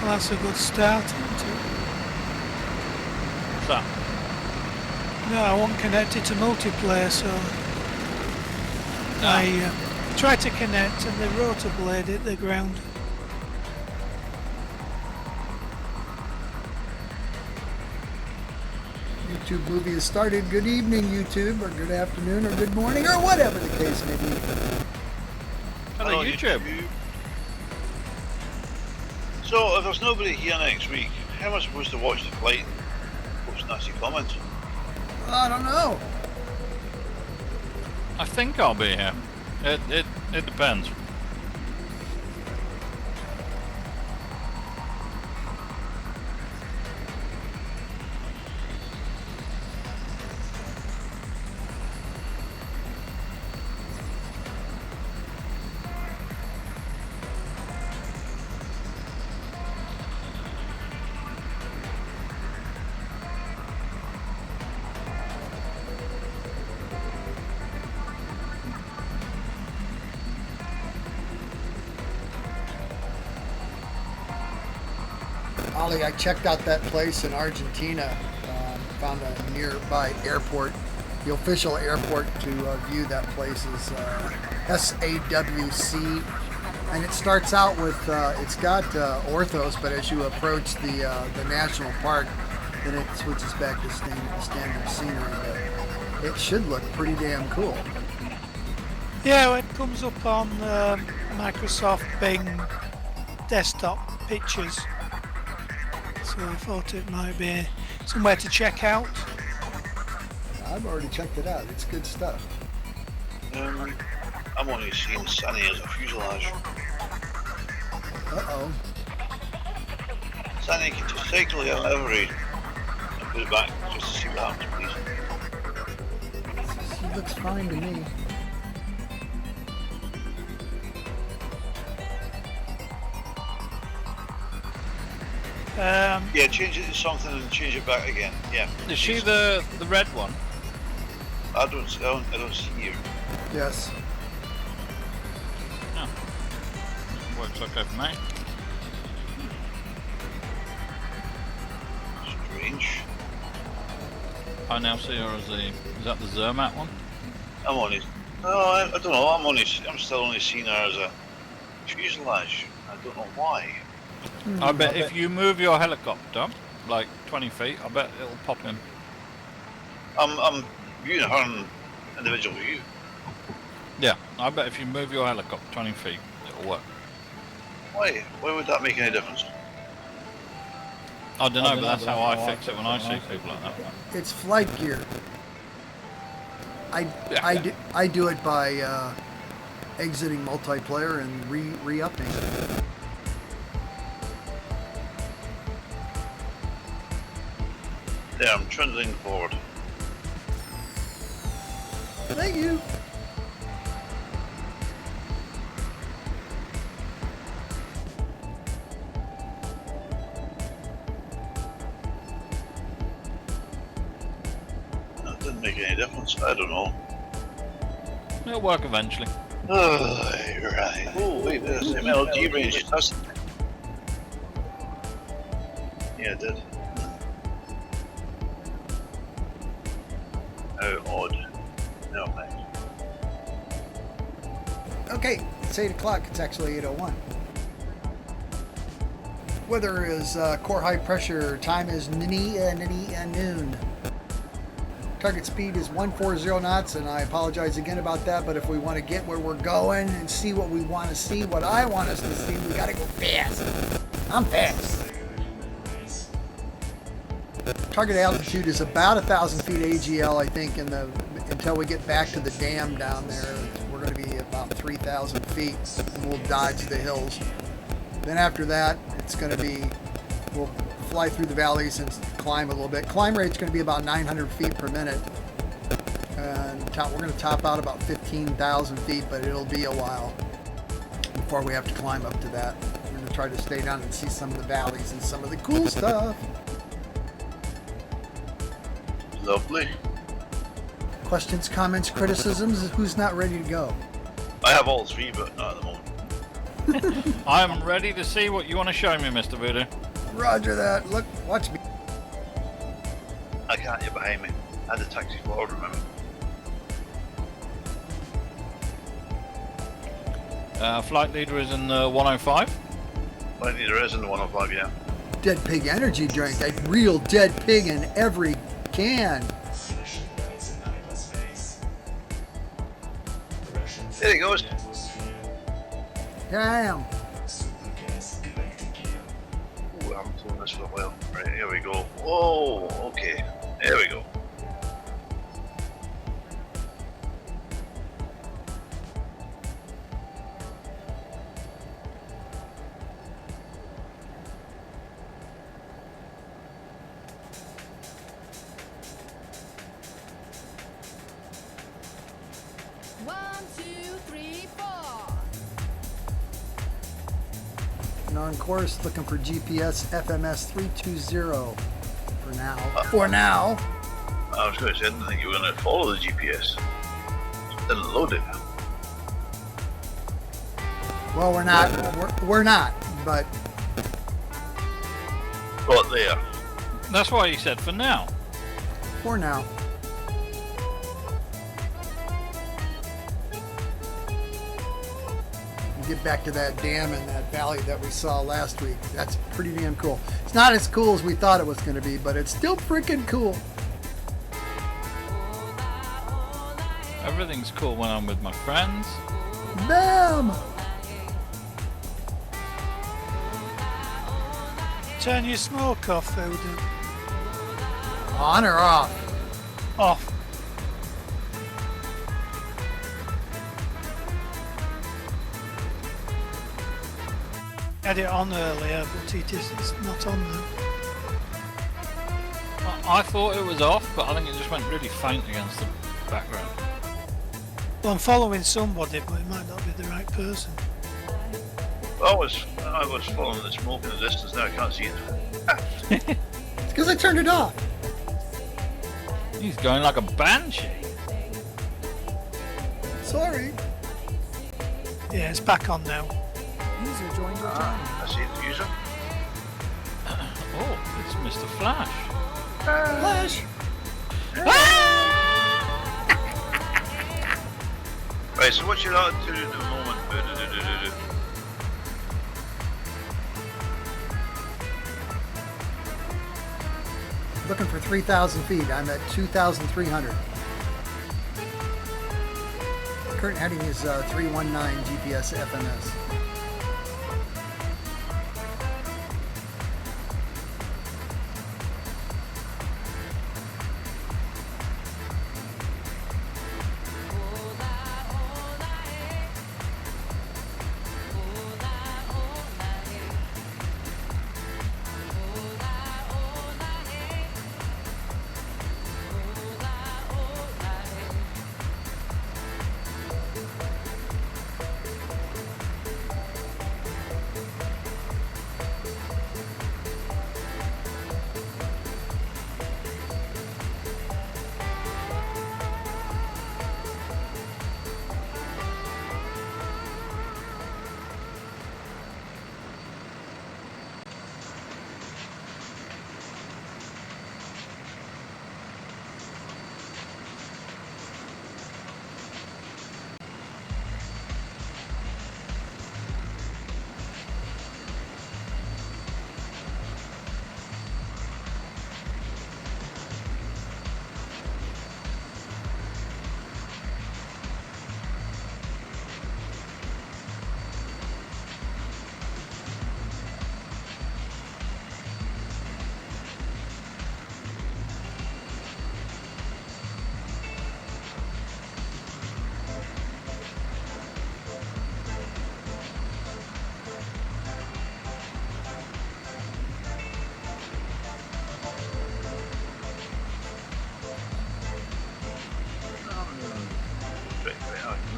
that's a good start, isn't it? What's that? No, I wasn't connected to multiplayer, so I tried to connect and the rotor blade hit the ground. YouTube movie has started. Good evening, YouTube, or good afternoon, or good morning, or whatever the case may be. Hello, YouTube. So, if there's nobody here next week, how am I supposed to watch the flight? Post nasty comments. I don't know. I think I'll be here. It depends. Ollie, I checked out that place in Argentina. Found a nearby airport. The official airport to view that place is SAWC. And it starts out with, it's got orthos, but as you approach the national park, then it switches back to standard scenery. But it should look pretty damn cool. Yeah, it comes up on Microsoft Bing desktop pictures. So I thought it might be somewhere to check out. I've already checked it out. It's good stuff. I'm only seeing Sunny as a fuselage. Uh-oh. Sunny, can just cycle your livery and put it back just to see what happens, please. She looks fine to me. Yeah, change it to something and change it back again. Yeah. Is she the red one? I don't see you. Yes. No. Works okay for me. Strange. I now see her as is that the Zermatt one? I'm only. No, I don't know. I'm still only seeing her as a fuselage. I don't know why. I bet if you move your helicopter like 20 feet, I bet it'll pop in. I'm viewing her in individual view. Yeah, I bet if you move your helicopter 20 feet, it'll work. Why? Why would that make any difference? I don't know, but that's how I fix it when I see people like that. It's FlightGear. I do it by exiting multiplayer and re-upping. Yeah, I'm trundling forward. Thank you. That didn't make any difference. I don't know. It'll work eventually. Oh, right. Oh, wait, there's the MLG range. That's... Yeah, it did. How odd. No, thanks. Okay, it's 8 o'clock. It's actually 8:01. Weather is core high pressure. Time is noon. Target speed is 140 knots, and I apologize again about that, but if we want to get where we're going and see what we want to see, what I want us to see, we gotta go fast. I'm fast. Target altitude is about 1,000 feet AGL, I think, until we get back to the dam down there. We're going to be about 3,000 feet, and we'll dodge the hills. Then after that, it's going to be, we'll fly through the valleys and climb a little bit. Climb rate's going to be about 900 feet per minute. And we're going to top out about 15,000 feet, but it'll be a while before we have to climb up to that. We're going to try to stay down and see some of the valleys and some of the cool stuff. Lovely. Questions, comments, criticisms? Who's not ready to go? I have all three, but not at the moment. I'm ready to see what you want to show me, Mr. Voodoo. Roger that. Look, watch me. I can't get behind me. I had the taxi forward, remember? Flight leader is in the 105. I think there is in the 105, yeah. Dead pig energy drink. A real dead pig in every can. There he goes. Here I am. Ooh, I haven't flown this for a while. Right, here we go. Whoa, okay. There we go. And on course, looking for GPS FMS 320 for now. For now. I was going to say, I didn't think you were going to follow the GPS. It didn't load it. Well, we're not. We're not. But Got there. That's why he said for now. for now. Get back to that dam and that valley that we saw last week. That's pretty damn cool. It's not as cool as we thought it was going to be, but it's still freaking cool. Everything's cool when I'm with my friends. Bam! Turn your smoke off, Voodoo. On or off? Off. Had it on earlier, but it's not on now. I thought it was off, but I think it just went really faint against the background. Well, I'm following somebody, but it might not be the right person. I was following the smoke in the distance. Now I can't see it. It's because I turned it off. He's going like a banshee. Sorry. Yeah, it's back on now. User joined your channel. I see the user. Oh, it's Mr. Flash. Flash. Right, so what's your attitude at the moment? Looking for 3,000 feet. I'm at 2,300. Current heading is 319 GPS FMS.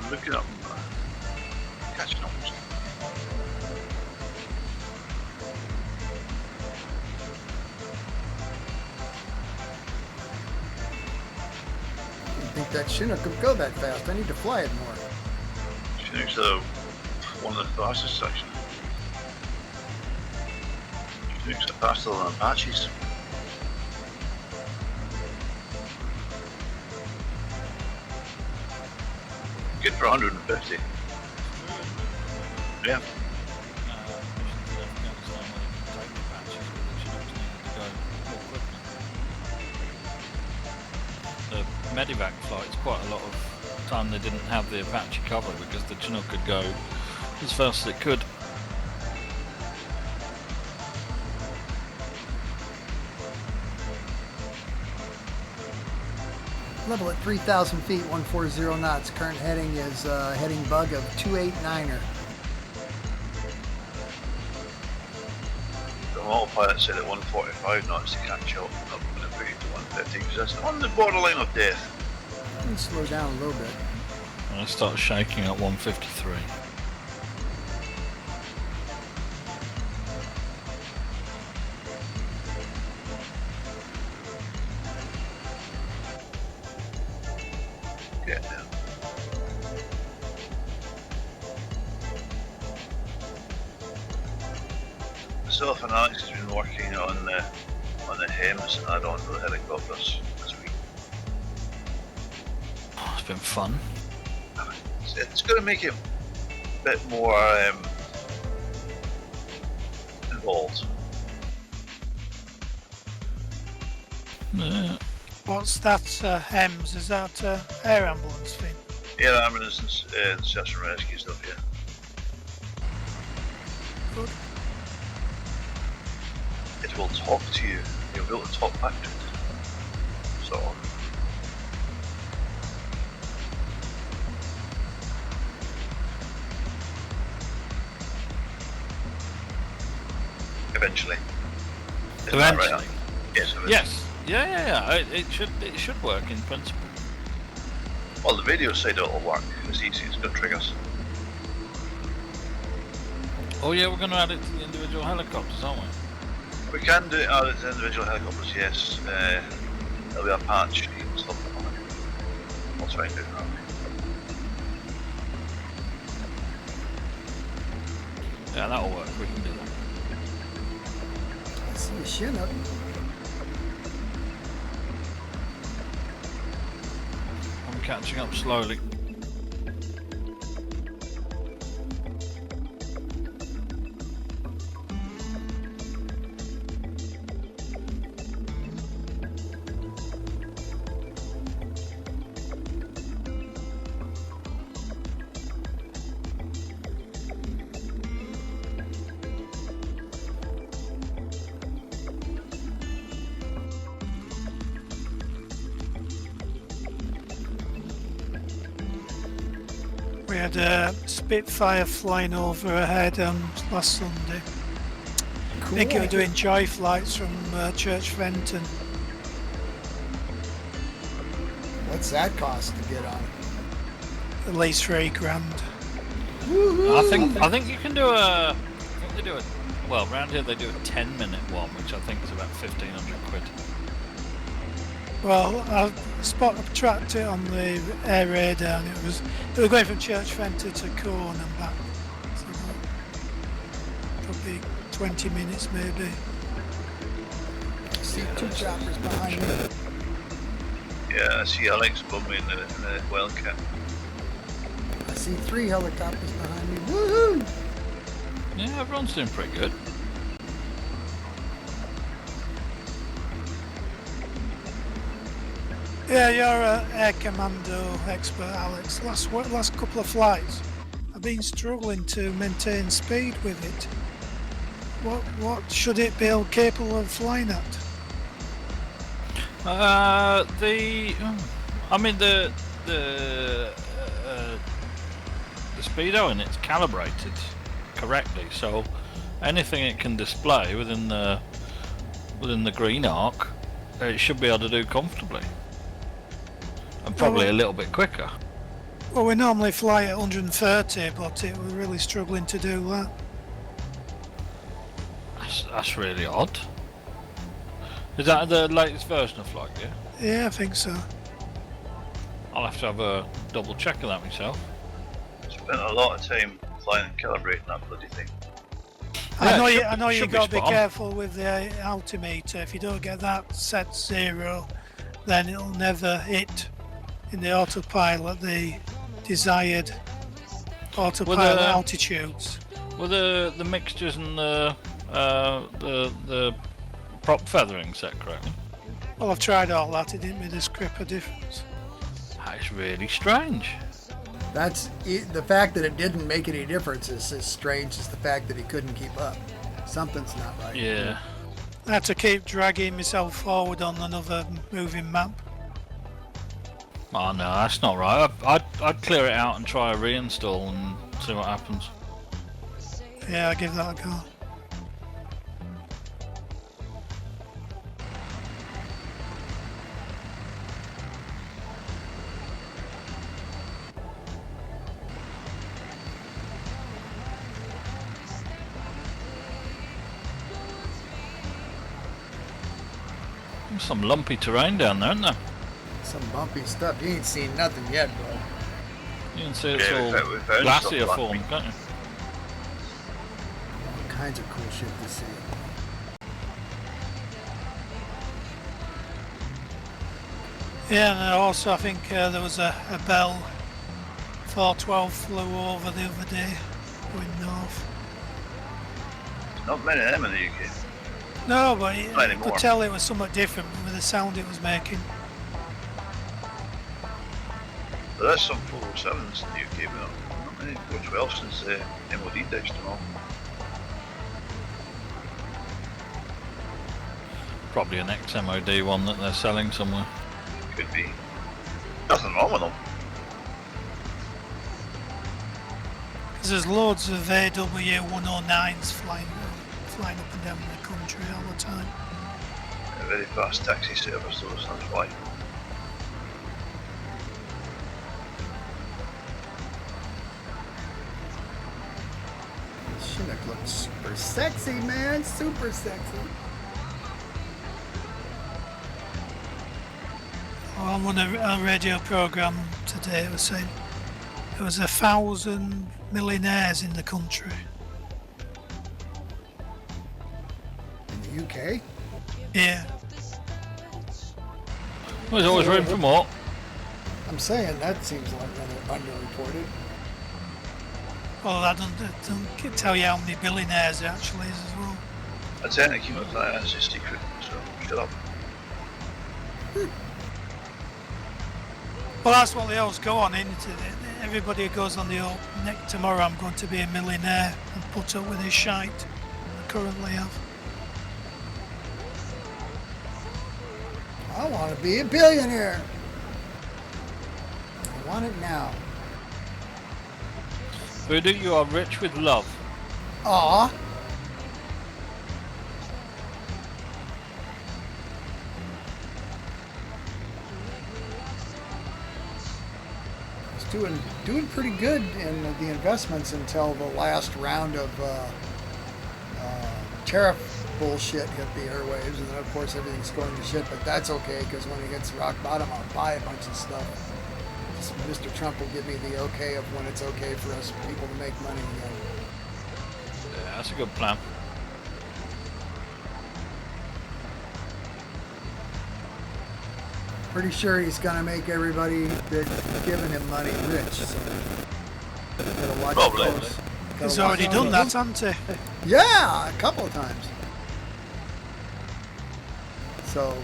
Look it up. Catching up. I think that Chinook could go that fast. I need to fly it more. Chinook's one of the fastest sections. Doing so faster than Apaches. Good for 150. Yeah. The medevac flights, quite a lot of time they didn't have the Apache cover because the Chinook could go as fast as it could. Level at 3,000 feet, 140 knots. Current heading is heading bug of 289er. The autopilot said at 145 knots to catch up. I'm going to put it to 150 because that's on the borderline of death. Let me slow down a little bit. And I start shaking at 153. Get there. Myself and Alex has been working on the HEMS add-on for the helicopters this week. Oh, it's been fun. It's going to make it a bit more involved. Yeah. What's that, HEMS? Is that air ambulance thing? Air ambulance and search and rescue stuff, yeah. Good. It will talk to you. You'll be able to talk back to it. Sort of. Eventually. Isn't that right, Eventually. Alan? Yes, eventually. Yes. Yeah. It should work in principle. Well, the video side it'll work. It's easy. It's got triggers. Oh yeah, we're going to add it to the individual helicopters, aren't we? We can do it out of the individual helicopters, yes. There'll be a patch and stuff on it. I'll try and do that. Yeah, that'll work. We can do that. I see a Chinook. I'm catching up slowly. We had a Spitfire flying overhead last Sunday. Cool. I think we were doing joy flights from Church Fenton. What's that cost to get on? At least $3,000. Woohoo! I think you can do a. I think they do a. Well, around here they do a 10-minute one, which I think is about 1,500 quid. Well, I tracked it on the air radar, and they were going from Church Fenton to Corn and back. So probably 20 minutes maybe. I see two choppers behind me. Yeah, I see Alex above me in the Wildcat. I see 3 helicopters behind me. Woohoo! Yeah, everyone's doing pretty good. Yeah, you're an air commando expert, Alex. Last couple of flights, I've been struggling to maintain speed with it. What should it be capable of flying at? The speedo in it's calibrated correctly, so anything it can display within the green arc, it should be able to do comfortably, and probably a little bit quicker. Well, we normally fly at 130, but we're really struggling to do that. That's really odd. Is that the latest version of FlightGear? Yeah, I think so. I'll have to have a double check of that myself. Spent a lot of time flying and calibrating that bloody thing. I know it I know you should be got to be spot on. careful with the altimeter. If you don't get that set 0, then it'll never hit in the autopilot the desired autopilot altitudes. Were the mixtures and the prop feathering set correctly? Well, I've tried all that. It didn't make the script a difference. That's really strange. That's the fact that it didn't make any difference is as strange as the fact that he couldn't keep up. Something's not right. Yeah. I had to keep dragging myself forward on another moving map. Oh no, that's not right. I'd clear it out and try a reinstall and see what happens. Yeah, I'll give that a go. There's some lumpy terrain down there, isn't there? Some bumpy stuff. You ain't seen nothing yet, bro. You can see it's Yeah, all we found glacier stuff formed, can't you? All kinds of cool shit to see. Yeah, and also I think there was a Bell 412 flew over the other day going north. Not many of them in the UK. No, but you Not could anymore. tell it was somewhat different with the sound it was making. There is some 407s in the UK, but not many 412 since the MOD ditched them all. Probably an ex-MOD one that they're selling somewhere. Could be. Nothing wrong with them. Because there's loads of AW109s flying up and down the country all the time. A very fast taxi service, so that's why. Chinook looks super sexy, man. Super sexy. On one of our radio program today, it was saying there was 1,000 millionaires in the country. In the UK? Yeah. Well, there's always room for more. I'm saying that seems like underreported. Well, that doesn't tell you how many billionaires there actually is as well. I tend to keep it that as a secret, so shut up. Well, that's what they always go on, isn't it? Everybody goes on the old, tomorrow I'm going to be a millionaire and put up with his shite I currently have. I want to be a billionaire. I want it now. Voodoo, you are rich with love. Aw. Doing pretty good in the investments until the last round of tariff bullshit hit the airwaves, and then of course everything's going to shit. But that's okay, because when it gets rock bottom, I'll buy a bunch of stuff. Mr. Trump will give me the okay of when it's okay for us people to make money again. Yeah, that's a good plan. Pretty sure he's gonna make everybody that's giving him money rich. So gotta watch Probably. it close. He's Gotta already watch done it. that, hasn't he? Yeah, a couple of times. So,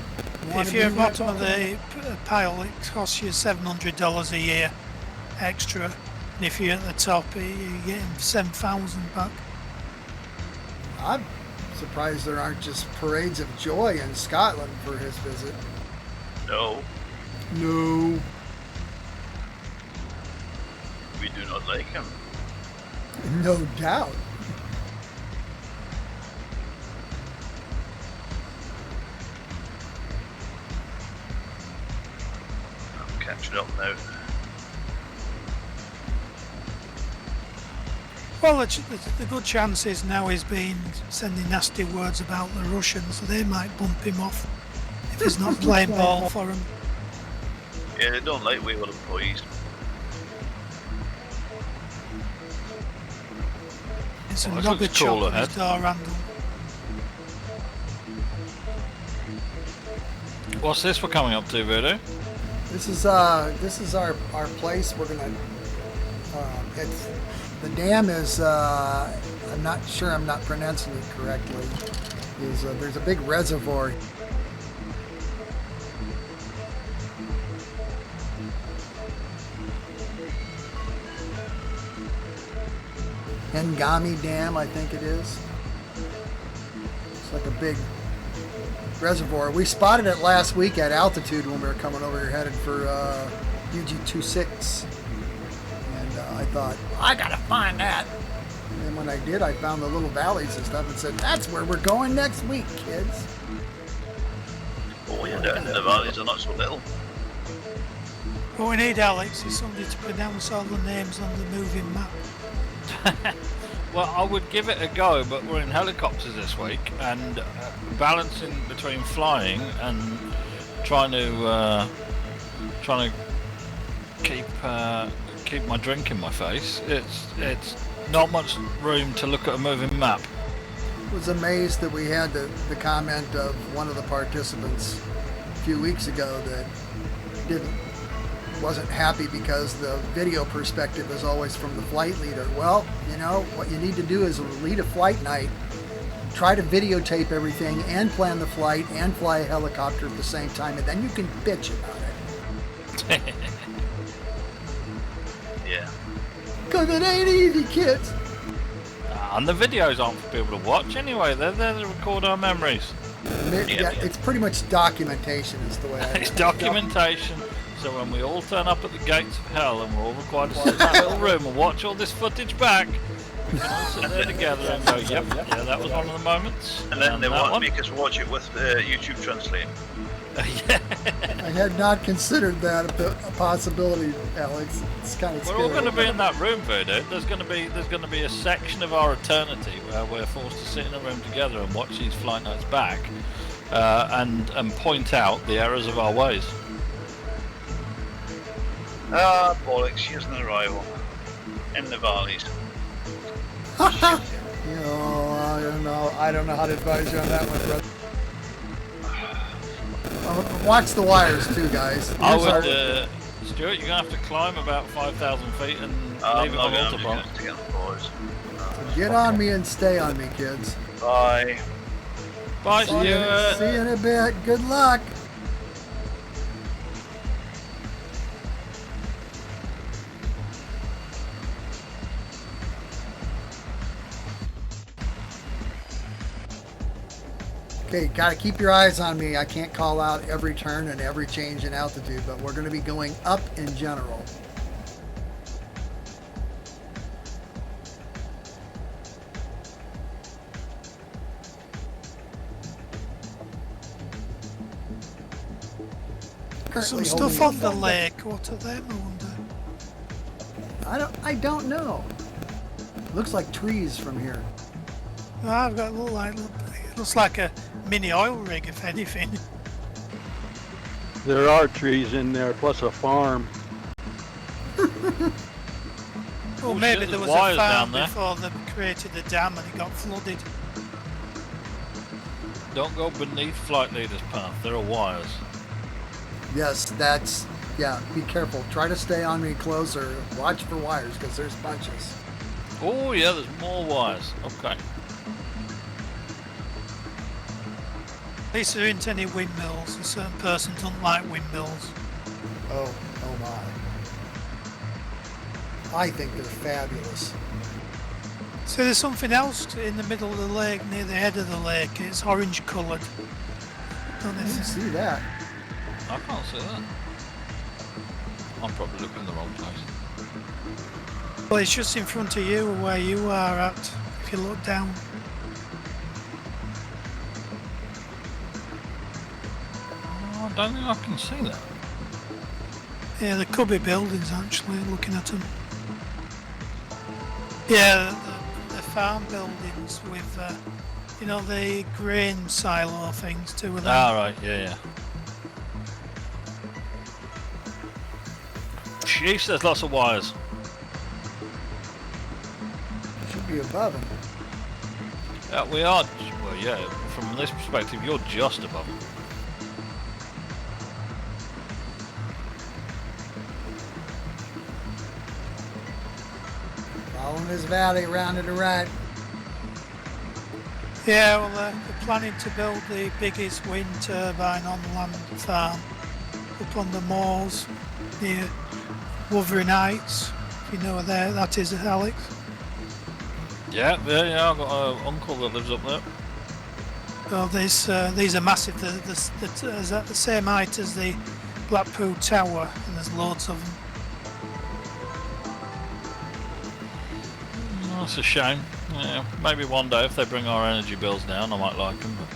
If you're at the bottom of the pile, it costs you $700 a year extra. And if you're at the top, you're getting 7,000 back. I'm surprised there aren't just parades of joy in Scotland for his visit. No, No. we do not like him. No doubt. I'm catching up now. Well, the good chance is now he's been sending nasty words about the Russians, so they might bump him off if he's not playing ball for them. Yeah, they don't like wayward employees. There's some Oh, it nugget looks cool chop on his ahead. door handle. What's this we're coming up to, Voodoo? This is our place. We're gonna. It's the dam is. I'm not sure I'm not pronouncing it correctly. There's a big reservoir. Enguri Dam, I think it is. It's like a big reservoir. We spotted it last week at altitude when we were coming over here headed for UG26. And I thought, I gotta find that. And then when I did, I found the little valleys and stuff and said, that's where we're going next week, kids. Oh yeah, down in the valleys are not so little. What we need, Alex, is somebody to pronounce all the names on the moving map. Well, I would give it a go, but we're in helicopters this week, and balancing between flying and trying to keep my drink in my face. It's not much room to look at a moving map. Was amazed that we had the comment of one of the participants a few weeks ago that wasn't happy because the video perspective is always from the flight leader. Well, you know, what you need to do is lead a flight night, try to videotape everything and plan the flight and fly a helicopter at the same time, and then you can bitch about it. Yeah. Because it ain't easy, kids. And the videos aren't for people to watch anyway, they're there to record our memories. Yeah, it's pretty much documentation is the way I It's documentation, so when we all turn up at the gates of hell and we're all required to sit in that little room and watch all this footage back, we can all sit there together and go, yep, yeah, that was one of the moments. And then they that want one. to make us watch it with YouTube Translate. Yeah. I had not considered that a possibility, Alex. It's kind of We're scary. all going to be in that room, Voodoo. There's going to be a section of our eternity where we're forced to sit in a room together and watch these flight nights back, and point out the errors of our ways. Ah, bollocks, here's an arrival. In the valleys. You know, I don't know how to advise you on that one, brother. Watch the wires too, guys. I Here's our- would, Stuart, you're going to have to climb about 5,000 feet and leave it on autopilot. Get on me and stay on me, kids. Bye. Bye, See you Stuart. in a bit. Good luck. Okay, gotta keep your eyes on me. I can't call out every turn and every change in altitude, but we're gonna be going up in general. Some Currently stuff holding on the lake. What are them, I wonder? I don't know. Looks like trees from here. Oh, I've got it looks like a mini oil rig, if anything. There are trees in there, plus a farm. Or Oh, maybe shit, there was there's a wires farm down there. before they created the dam and it got flooded. Don't go beneath flight leader's path. There are wires. Yes, yeah, be careful. Try to stay on me closer. Watch for wires, because there's bunches. Oh yeah, there's more wires. Okay. At least there isn't any windmills. A certain person doesn't like windmills. Oh my. I think they're fabulous. So there's something else in the middle of the lake, near the head of the lake. It's orange coloured. Don't know I if didn't it's- see that. I can't see that. I'm probably looking in the wrong place. Well, it's just in front of you, where you are at, if you look down. Oh, I don't think I can see that. Yeah, there could be buildings, actually, looking at them. Yeah, the farm buildings with, you know, the grain silo things, two of them. Ah, right, yeah. Jeez, there's lots of wires. Should be above them. We are. Well, yeah. From this perspective, you're just above them. Following this valley around to the right. Yeah, well, they're planning to build the biggest wind turbine on land farm up on the moors near Wuthering Heights. If you know where that is, Alex. Yeah. I've got an uncle that lives up there. Well, these are massive. They're at the same height as the Blackpool Tower, and there's loads of them. That's a shame. Yeah, maybe one day if they bring our energy bills down, I might like them. But...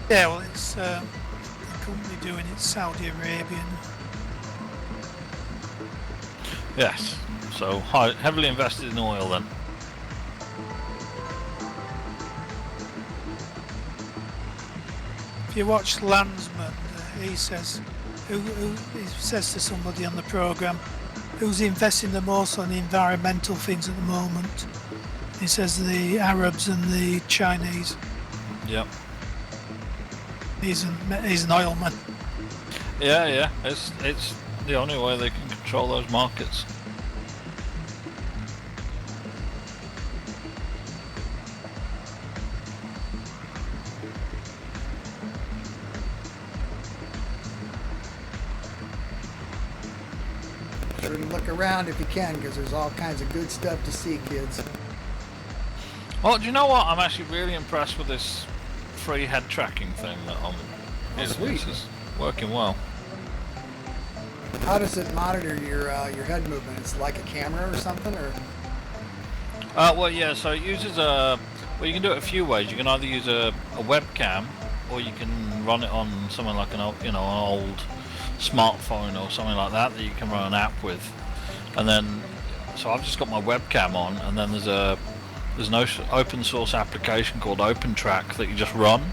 Yeah, well, it's the company doing it, Saudi Arabian. Yes. So heavily invested in oil then. If you watch Landsman, he says, he says to somebody on the programme, who's investing the most on the environmental things at the moment? He says the Arabs and the Chinese. Yep. He's an oil man. Yeah. It's the only way they can control those markets. Sure to look around if you can, because there's all kinds of good stuff to see, kids. Well, do you know what? I'm actually really impressed with this free head tracking thing that This is working well. How does it monitor your head movement? It's like a camera or something, or? Well, yeah. So it uses a. Well, you can do it a few ways. You can either use a webcam, or you can run it on something like an old smartphone or something like that you can run an app with. And then, so I've just got my webcam on, and then there's an open source application called OpenTrack that you just run,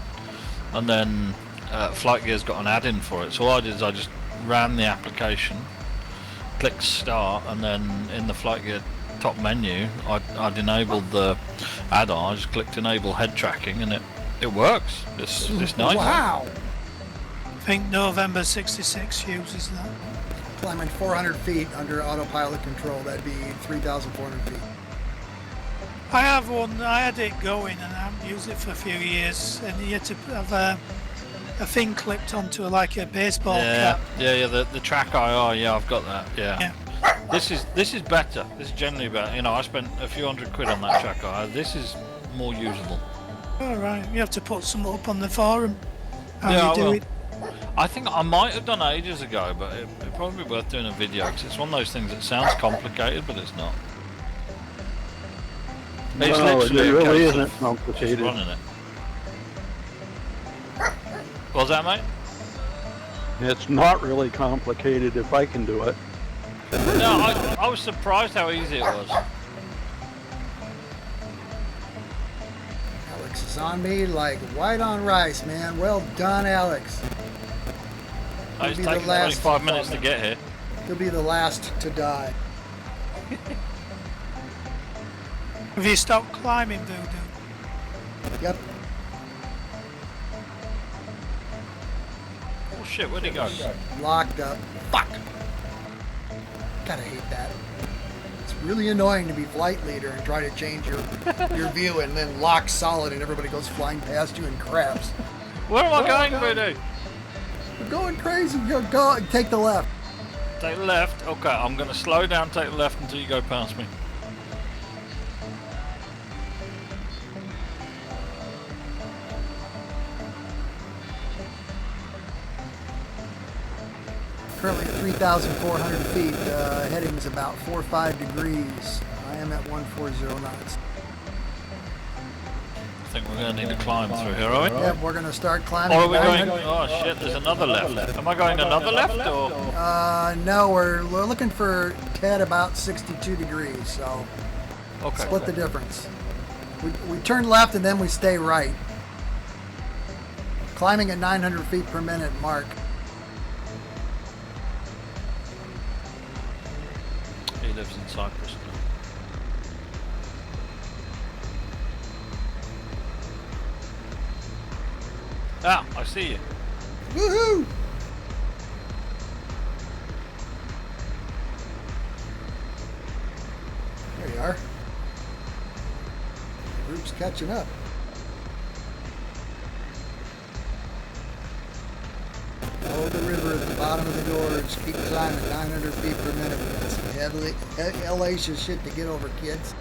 and then FlightGear's got an add-in for it. So all I did is I just ran the application, clicked start, and then in the FlightGear top menu I'd enabled the add-on. I just clicked enable head tracking, and it works. It's nice. Wow! I think November 66 uses that. Climbing 400 feet under autopilot control, that'd be 3,400 feet. I have one. I had it going, and I haven't used it for a few years. And you had to have a thing clipped onto like a baseball cap. Yeah. The track IR. Yeah, I've got that. Yeah. This is better. This is generally better. You know, I spent a few £100 on that track IR. This is more usable. All right. You have to put some up on the forum. How Yeah, you do I will. it? I think I might have done ages ago, but it'd probably be worth doing a video, because it's one of those things that sounds complicated, but it's not. It's No, it literally a really case isn't of just complicated. running it. What was that, mate? It's not really complicated if I can do it. No, I was surprised how easy it was. Alex is on me like white on rice, man. Well done, Alex. It's be the taken last 25 minutes to get here. You'll be the last to die. Have you stopped climbing, Voodoo? Yep. Oh shit, where'd he go? Locked up. Fuck! Gotta hate that. It's really annoying to be flight leader and try to change your view and then lock solid and everybody goes flying past you and crabs. Where am I going, Voodoo? You're going crazy. Go take the left. Take the left. Okay, I'm going to slow down, take the left until you go past me. Currently at 3,400 feet. Heading is about 4-5 degrees. I am at 140 knots. I think we're going to need to climb through here, are we? Yep, we're going to start climbing. Or are we going... Oh shit, there's another left. Am I going another left, or...? No, we're looking for Ted about 62 degrees, so Okay. split the difference. We turn left and then we stay right. Climbing at 900 feet per minute mark. He lives in Cyprus. Ah, I see you. Woohoo! There you are. The group's catching up. Follow the river at the bottom of the gorge. Keep climbing 900 feet per minute. We got some heavily hellacious shit to get over, kids.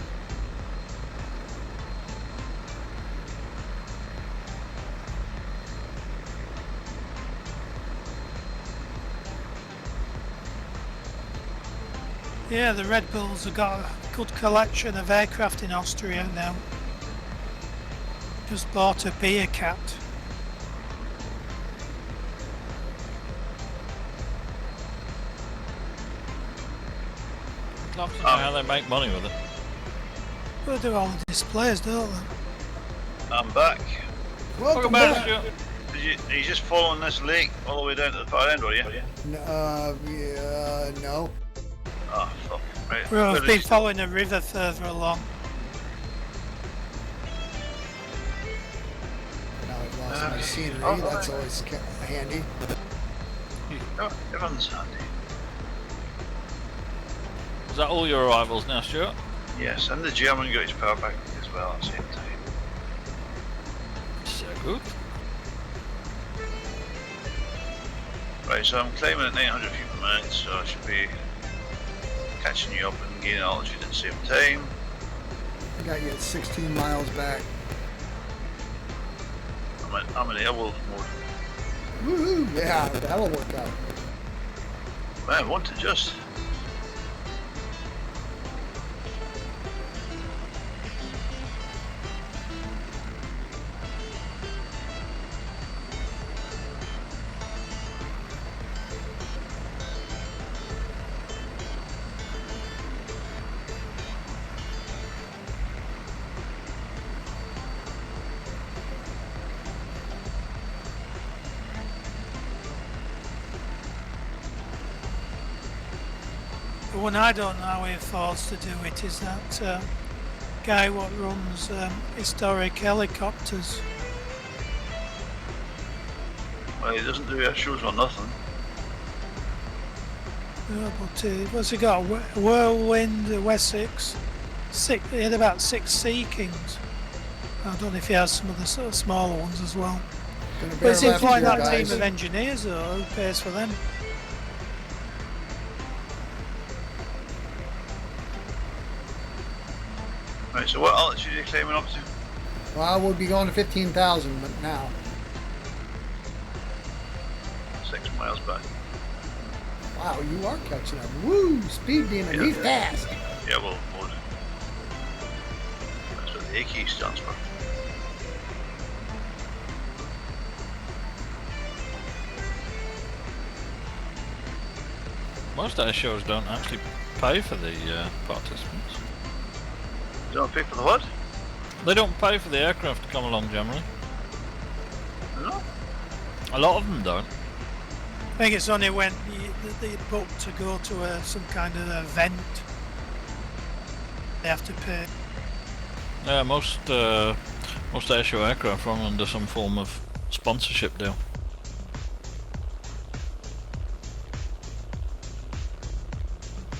Yeah, the Red Bulls have got a good collection of aircraft in Austria now. Just bought a beer cat. I'd love to know how they make money with it. They do all the displays, don't they? I'm back. Welcome back, back. Stuart. Are you just following this lake all the way down to the far end, are you? No. Oh, fuck. Right. Well, Where I've did been you- following a river further along. Now I've lost my scenery. Oh, That's right. always handy. Oh, everyone's handy. Is that all your arrivals now, Stuart? Yes, and the German got his power back as well at the same time. So good. Right, so I'm climbing at 900 feet per minute, so I should be catching you up and gaining altitude at the same time. I got you at 16 miles back. I'm in airworld mode. Woohoo! Yeah, that'll work out. Man, want to just. The one I don't know how he affords to do it is that guy what runs historic helicopters. Well, he doesn't do air shows or nothing. Yeah, but what's he got? A Whirlwind, a Wessex. He had about 6 Sea Kings. I don't know if he has some of the sort of smaller ones as well. Gonna But bear he's left employing here, that guys. team of engineers though. Who pays for them? Right, so what altitude are you climbing up to? Well, we'll be going to 15,000, but now. 6 miles back. Wow, you are catching up. Woo! Speed demon, Yeah. he's fast. Airworld mode. That's what the AK stands for. Most air shows don't actually pay for the participants. You don't pay for the what? They don't pay for the aircraft to come along generally. No? A lot of them don't. I think it's only when they book to go to some kind of event they have to pay. Yeah, most airshow aircraft run under some form of sponsorship deal.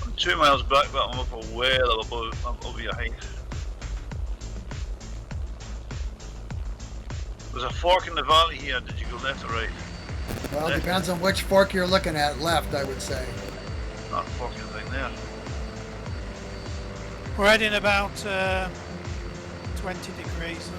I'm 2 miles back, but I'm up a well above your height. There's a fork in the valley here. Did you go left or right? Well, it depends on which fork you're looking at. Left, I would say. Not a fork in the thing there. We're heading about 20 degrees.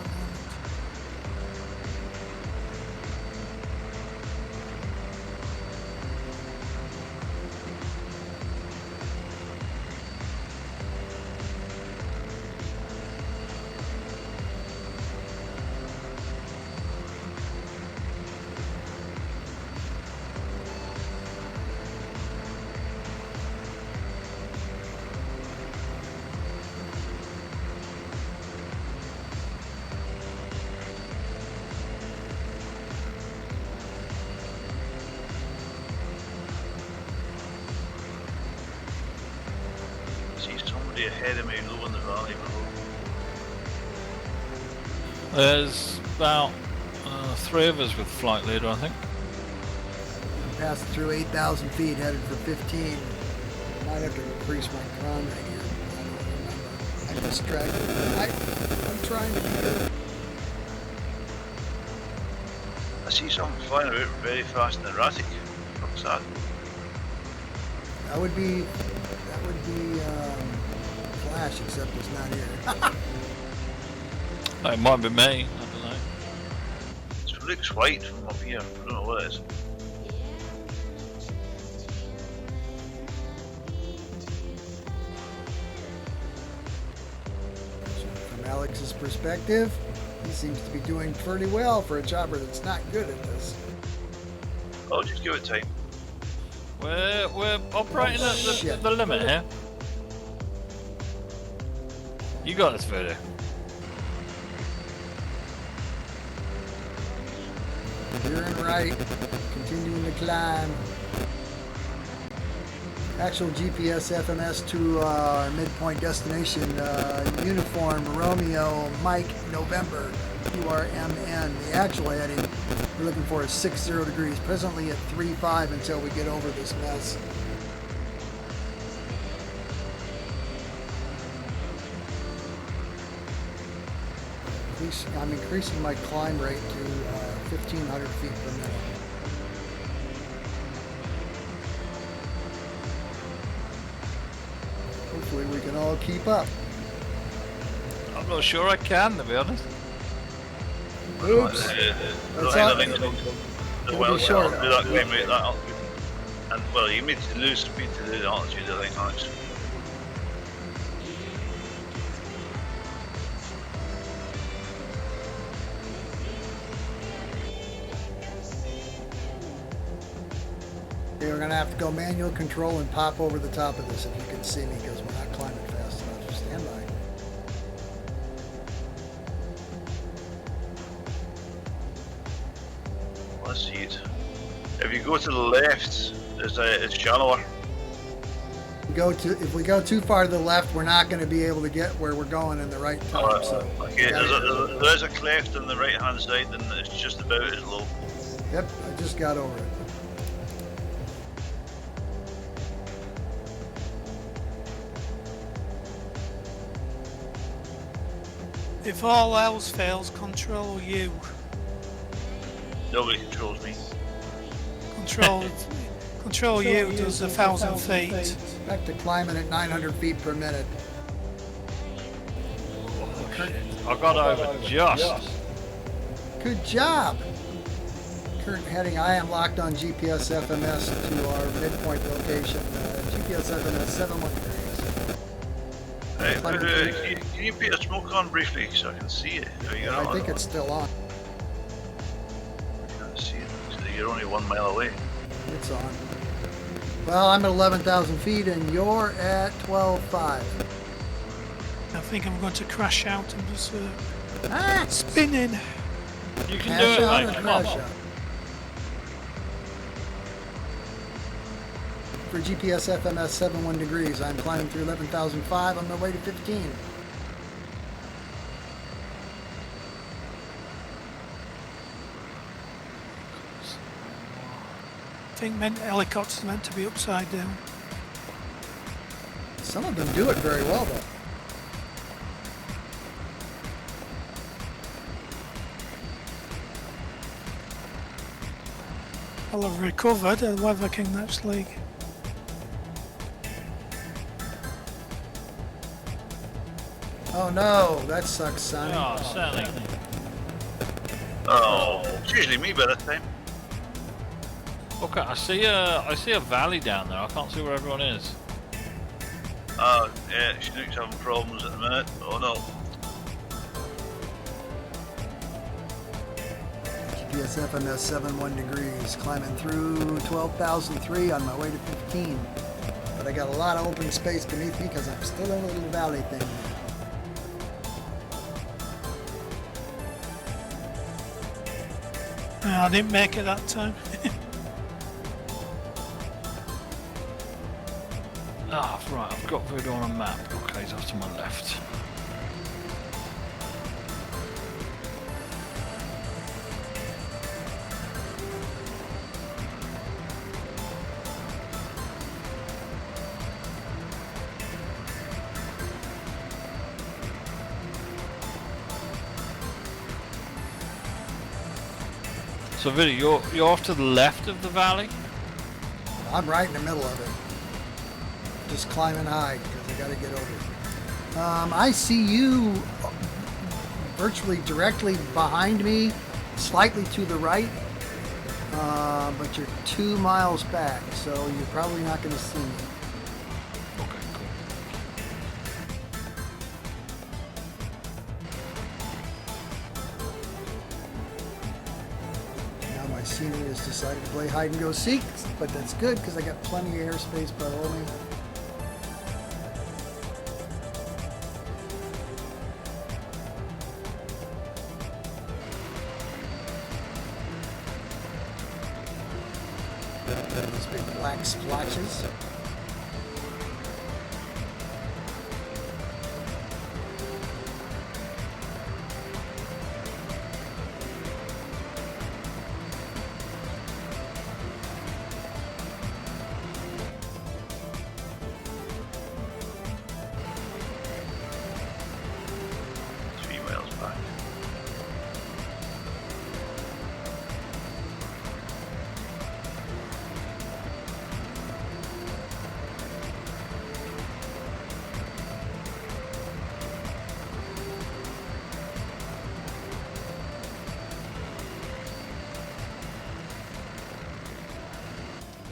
See somebody ahead of me low in the valley below. There's about Three of us with flight leader, I think. Passed through 8,000 feet, headed for 15. Might have to increase my cron right here. I don't remember. I'm distracted. I'm trying to do it. I see something flying about very fast and erratic. What's that? That would be Flash, except it's not here. It might be me. I don't know. It looks white from up here. I don't know what it is. From Alex's perspective, he seems to be doing pretty well for a chopper that's not good at this. Oh, just give it time. We're operating at the limit here. You got this video. Veering right, continuing to climb. Actual GPS FMS to our midpoint destination, uniform Romeo Mike November URMN. The actual heading we're looking for is 60 degrees, presently at 35 until we get over this mess. I'm increasing my climb rate to 1,500 feet per minute. Hopefully we can all keep up. I'm not sure I can, to be honest. Oops. That's all. Well, be short. do that climb rate, that altitude. And well, you need to lose speed to do the altitude, I think, Alex. Okay, we're going to have to go manual control and pop over the top of this if you can see me, because we're not climbing fast enough. Stand by. Let's see it. If you go to the left, it's shallower. If we go too far to the left, we're not going to be able to get where we're going in the right time. So Okay, there's a cleft on the right hand side, and it's just about as low. Yep, I just got over it. If all else fails, control U. Nobody controls me. Control U does 1,000 feet. Back to climbing at 900 feet per minute. I got over just. Good job. Current heading, I am locked on GPS FMS to our midpoint location. GPS FMS 71 degrees. Right, can you put a smoke on briefly so I can see it? I think it's still on. I can't see it. So you're only 1 mile away. It's on. Well, I'm at 11,000 feet and you're at 12.5. I think I'm going to crash out and just spinning. You can Crash do it, out mate. or Come on. crash out? For GPS FMS 71 degrees, I'm climbing through 11,005 on my way to 15. I think helicopters are meant to be upside down. Some of them do it very well, though. I'll have recovered, the weather can actually. Oh no, that sucks, Sonny. Oh, Sally. Oh, it's usually me by this time. Okay, I see a valley down there. I can't see where everyone is. Yeah, Chinook's having problems at the minute. Oh no. GPS FMS 71 degrees, climbing through 12,003 on my way to 15. But I got a lot of open space beneath me because I'm still in a little valley thing. I didn't make it that time. Ah, right, I've got Voodoo on a map. Okay, he's off to my left. So Vinny, you're off to the left of the valley? I'm right in the middle of it. Just climbing high because I got to get over it. I see you virtually directly behind me, slightly to the right, but you're 2 miles back, so you're probably not going to see me. Okay, cool. Now my senior has decided to play hide and go seek, but that's good because I got plenty of airspace below me. These big black splotches.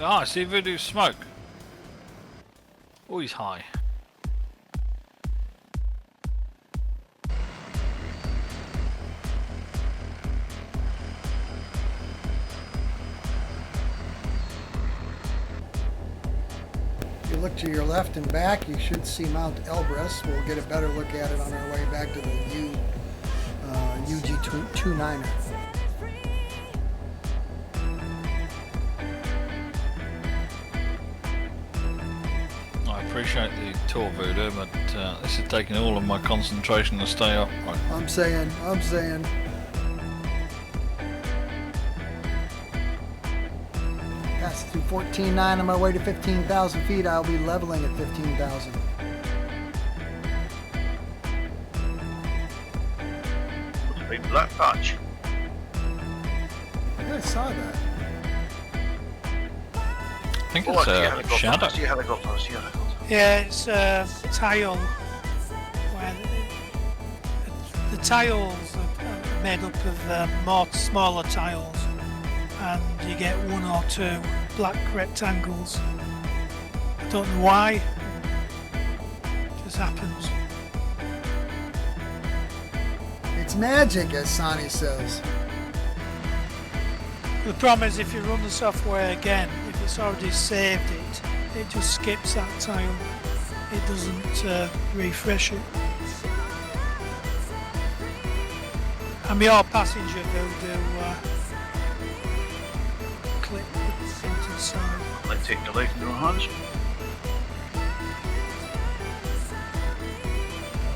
Ah, I see Voodoo's smoke. Oh, he's high. If you look to your left and back, you should see Mount Elbrus. We'll get a better look at it on our way back to the UG-29er. I appreciate the tour, Voodoo, but this is taking all of my concentration to stay up. I'm saying. Passed through 14.9 on my way to 15,000 feet. I'll be leveling at 15,000. Big black patch. Yeah, I saw that. I think Oh, it's I see a a helicopter. shadow. I see a helicopter. I see a helicopter. Yeah, it's a tile. Where the tiles are made up of more smaller tiles, and you get one or two black rectangles. I don't know why. It just happens. It's magic, as Sonny says. The problem is if you run the software again, if it's already saved it, it just skips that tile. It doesn't refresh it. And your passenger Voodoo click into the side. Like taking your life in your own hands.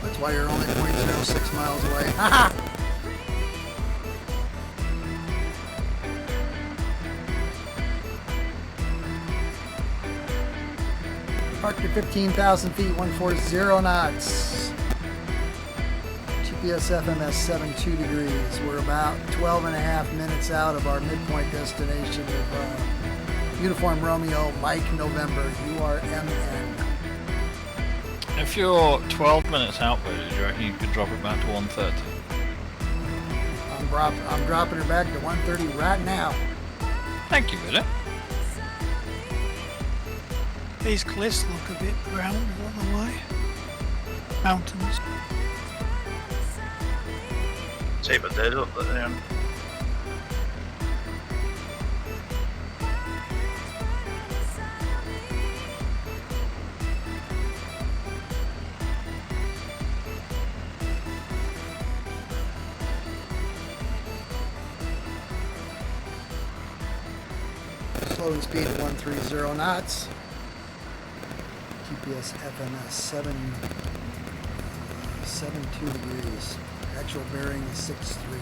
That's why you're only 0.06 miles away. Haha! Parked at 15,000 feet, 140 knots. GPS FMS 72 degrees. We're about 12 and a half minutes out of our midpoint destination of Uniform Romeo, Mike November, URMN. If you're 12 minutes out, Voodoo, do you reckon you could drop it back to 130? I'm dropping her back to 130 right now. Thank you, Voodoo. These cliffs look a bit brown, I don't know why. Mountains. Tape it dead up there. Slowing speed at 130 knots. GPS FMS 72 degrees. Actual bearing is 63.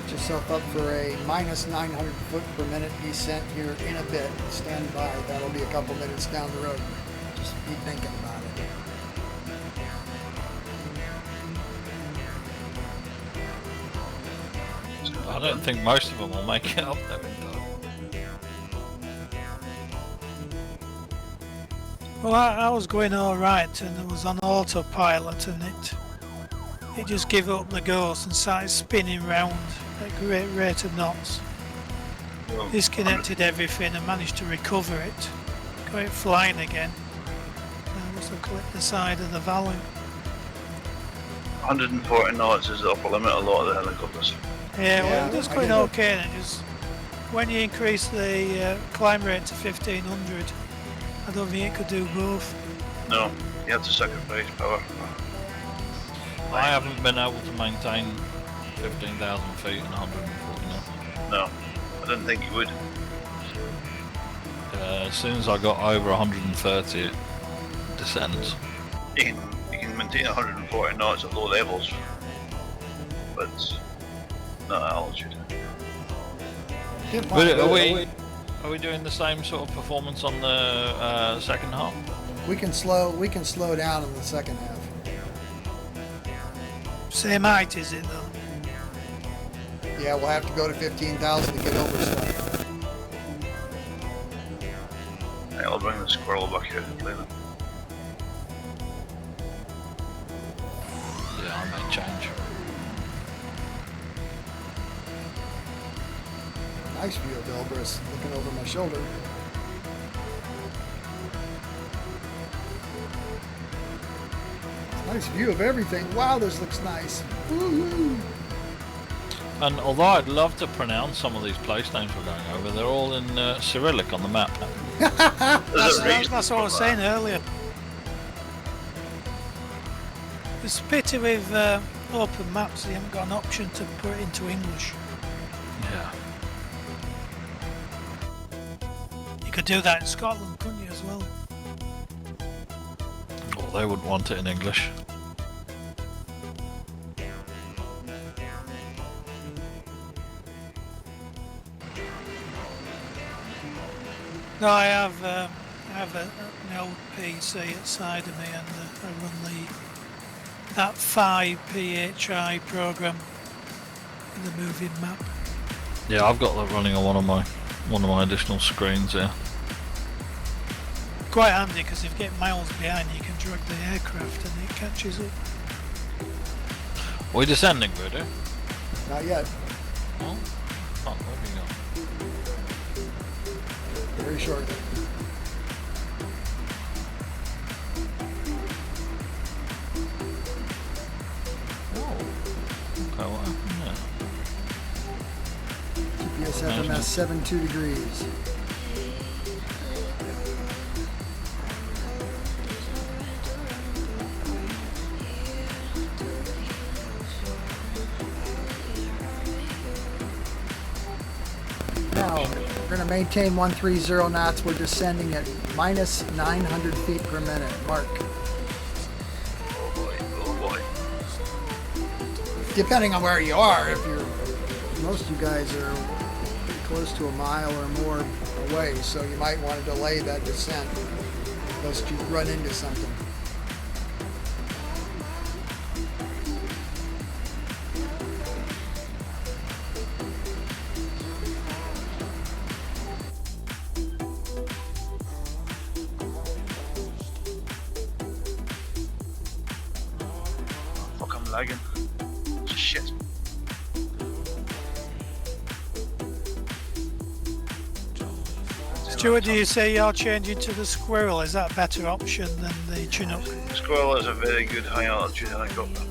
Set yourself up for a minus 900 foot per minute descent here in a bit. Stand by. That'll be a couple minutes down the road. Just be thinking about it. I don't think most of them will make it up there in time. Well, I was going all right, and it was on autopilot, and it just gave up the ghost and started spinning round at a great rate of knots. Well, Disconnected everything and managed to recover it. Got it flying again. I must have clipped the side of the valley. 140 knots is the upper limit of a lot of the helicopters. Yeah, well, Yeah, it was I going did it. okay, and it just when you increase the climb rate to 1500, I don't think it could do both. No, you have to sacrifice power. I haven't been able to maintain 15,000 feet and 140 knots. No, I didn't think you would. As soon as I got over 130, it descends. You can maintain 140 knots at low levels, but not at altitude. Did But find are we doing the same sort of performance on the second half? we can slow down in the second half. Same height, is it though? Yeah, we'll have to go to 15,000 to get over stuff. Right, I'll bring the squirrel back here later. Yeah, I may change. Nice view of Elbrus, looking over my shoulder. Nice view of everything. Wow, this looks nice. Woohoo! And although I'd love to pronounce some of these place names we're going over, they're all in Cyrillic on the map. That's what I was saying earlier. It's a pity with open maps they haven't got an option to put it into English. Yeah. You could do that in Scotland, couldn't you, as well? Well, they wouldn't want it in English. No, I have an old PC outside of me, and I run that 5 PHI program in the moving map. Yeah, I've got that running on one of my additional screens here. Quite handy because if you get miles behind, you can drag the aircraft and it catches up. Are we descending, Voodoo? Not yet. Oh, fuck, where have we gone? Very shortly. Oh. Okay, what happened there? GPS FMS 72 degrees. Now, we're going to maintain 130 knots. We're descending at minus 900 feet per minute. Mark. Oh boy, oh boy. Depending on where you are, most of you guys are pretty close to a mile or more away, so you might want to delay that descent lest you run into something. Fuck, I'm lagging. Shit. Stuart, do you say you're changing to the Squirrel? Is that a better option than the Chinook? Squirrel is a very good high altitude helicopter.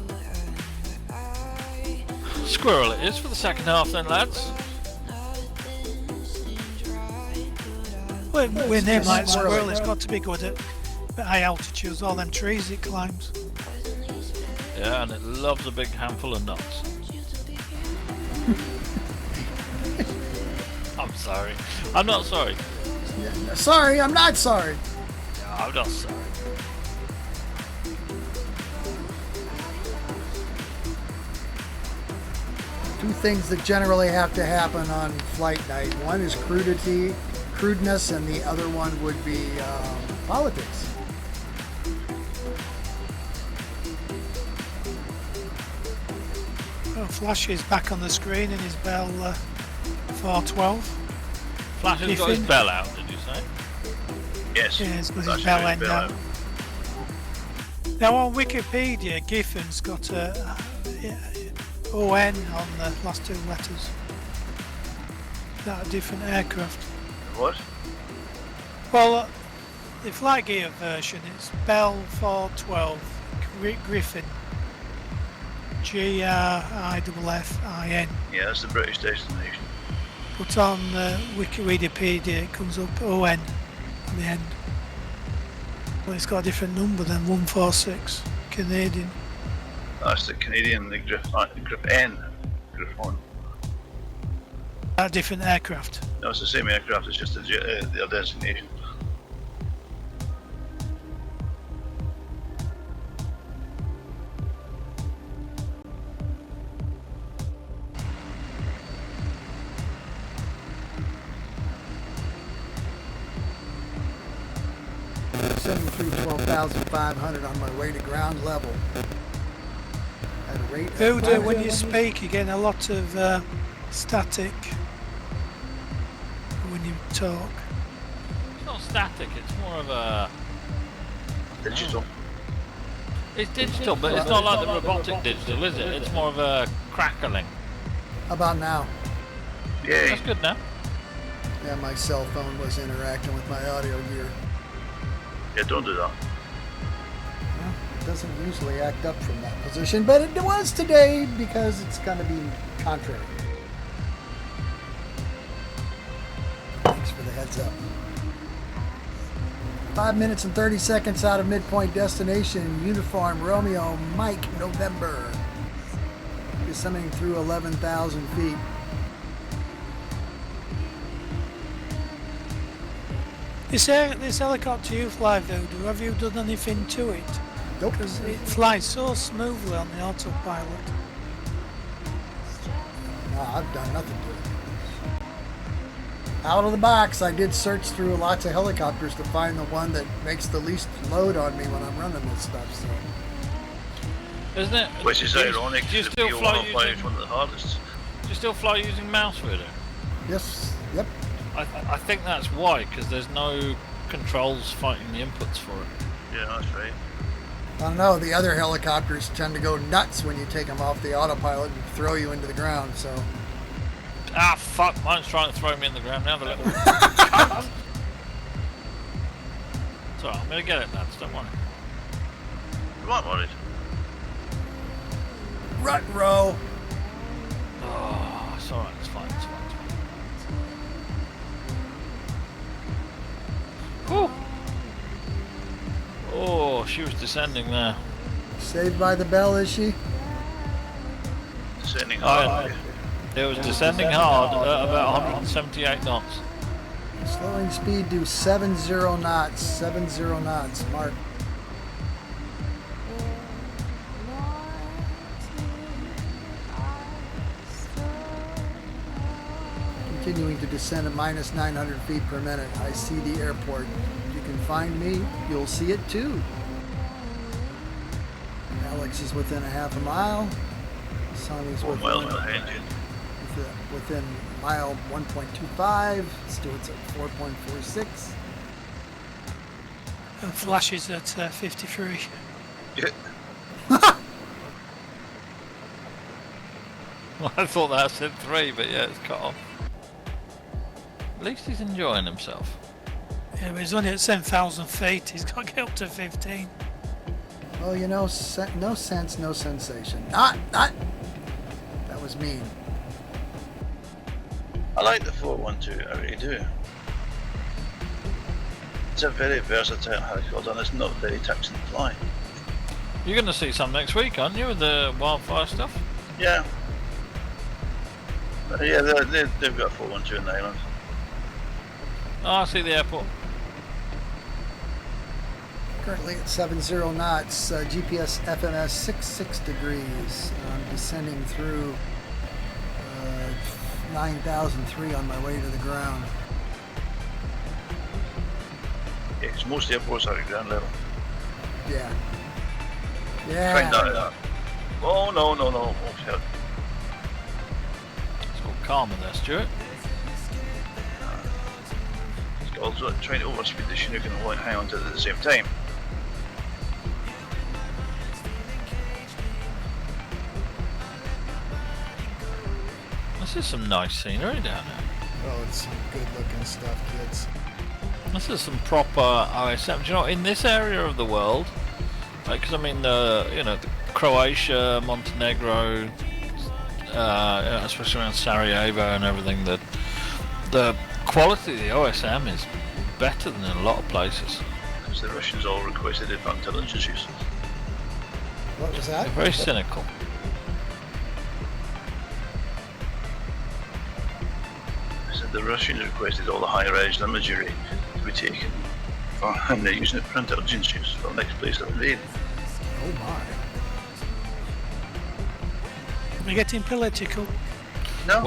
Squirrel it is for the second half then, lads. Well, with a name like Squirrel, it's got to be good at high altitudes, all them trees it climbs. Yeah, and it loves a big handful of nuts. I'm sorry. I'm not sorry. Yeah, sorry, I'm not sorry. No, I'm not sorry. Two things that generally have to happen on flight night. One is crudeness, and the other one would be politics. Well, Flash is back on the screen in his Bell 412. Flash has got his bell out, did you say? Yes. Yeah, he's got That's his bell his end bell out. Now on Wikipedia, Giffen's got a ON on the last two letters. Is that a different aircraft? What? Well, the FlightGear version is Bell 412 Griffin. Griffin. Yeah, that's the British destination. But on Wikipedia it comes up ON on the end. Well, it's got a different number than 146 Canadian. That's the Canadian, the Griffin. Griffon. A different aircraft. No, it's the same aircraft, it's just their designation. Sending through 12,500 on my way to ground level. At a rate of Voodoo, when you speak, you get a lot of static when you talk. It's not static, it's more of a... Digital. It's digital, but it's not like the robotic digital, is it? It's more of a crackling. How about now? Yay. That's good now. Yeah, my cell phone was interacting with my audio gear. Yeah, don't do that. Well, it doesn't usually act up from that position, but it was today because it's going to be contrary. Thanks for the heads up. 5 minutes and 30 seconds out of midpoint destination, Uniform Romeo Mike November. Descending through 11,000 feet. This helicopter you fly, Voodoo, have you done anything to it? Nope. Because it flies so smoothly on the autopilot. No, I've done nothing to it. Out of the box, I did search through lots of helicopters to find the one that makes the least load on me when I'm running this stuff. So. Isn't it? Which is ironic, Do you because still the fly P105 is using... one of the hardest. Do you still fly using mouse Voodoo? Yes. Yep. I think that's why, because there's no controls fighting the inputs for it. Yeah, that's right. I don't know. The other helicopters tend to go nuts when you take them off the autopilot and throw you into the ground. So. Ah, fuck, mine's trying to throw me in the ground now, the little... It's alright, I'm gonna get it, lads, don't worry. You might want it. Rut row. Oh, it's alright, it's fine, it's fine, it's fine. Whew! Oh, she was descending there. Saved by the bell, is she? Descending Oh, hard. it was descending hard at about 178 knots. Slowing speed to 70 knots. 70 knots. Mark. Continuing to descend at minus 900 feet per minute. I see the airport. If you can find me, you'll see it too. Alex is within a half a mile. Sonny's 4 miles behind you. within mile 1.25. Stewart's at 4.46. And Flash is at 53. Yeah. Well, I thought that said 3, but yeah, it's cut off. At least he's enjoying himself. Yeah, but he's only at 7,000 feet. He's got to get up to 15. Well, you know, no sense, no sensation. Not. That was mean. I like the 412, I really do. It's a very versatile helicopter and it's not very taxing to fly. You're going to see some next week, aren't you, with the wildfire stuff? Yeah. Yeah, they've got 412 in the island. Oh, I see the airport. Currently at 70 knots, GPS FMS 66 degrees. I'm descending through 9,003 on my way to the ground. Yeah, because most airports are at ground level. Yeah. Find that. Oh, no. Oh, shit. It's all calmer there, Stuart. It's also trying to overspeed the Chinook and hang on to it at the same time. This is some nice scenery down there. Oh, it's some good looking stuff, kids. This is some proper OSM. Do you know, in this area of the world, because I mean, you know, Croatia, Montenegro, especially around Sarajevo and everything, that the quality of the OSM is better than in a lot of places. Because the Russians all requested advanced intelligence use. What was that? They're very cynical. The Russians requested all the high-res imagery to be taken, and they're using it for intelligence use for the next place to invade. Oh my. We're getting political. No.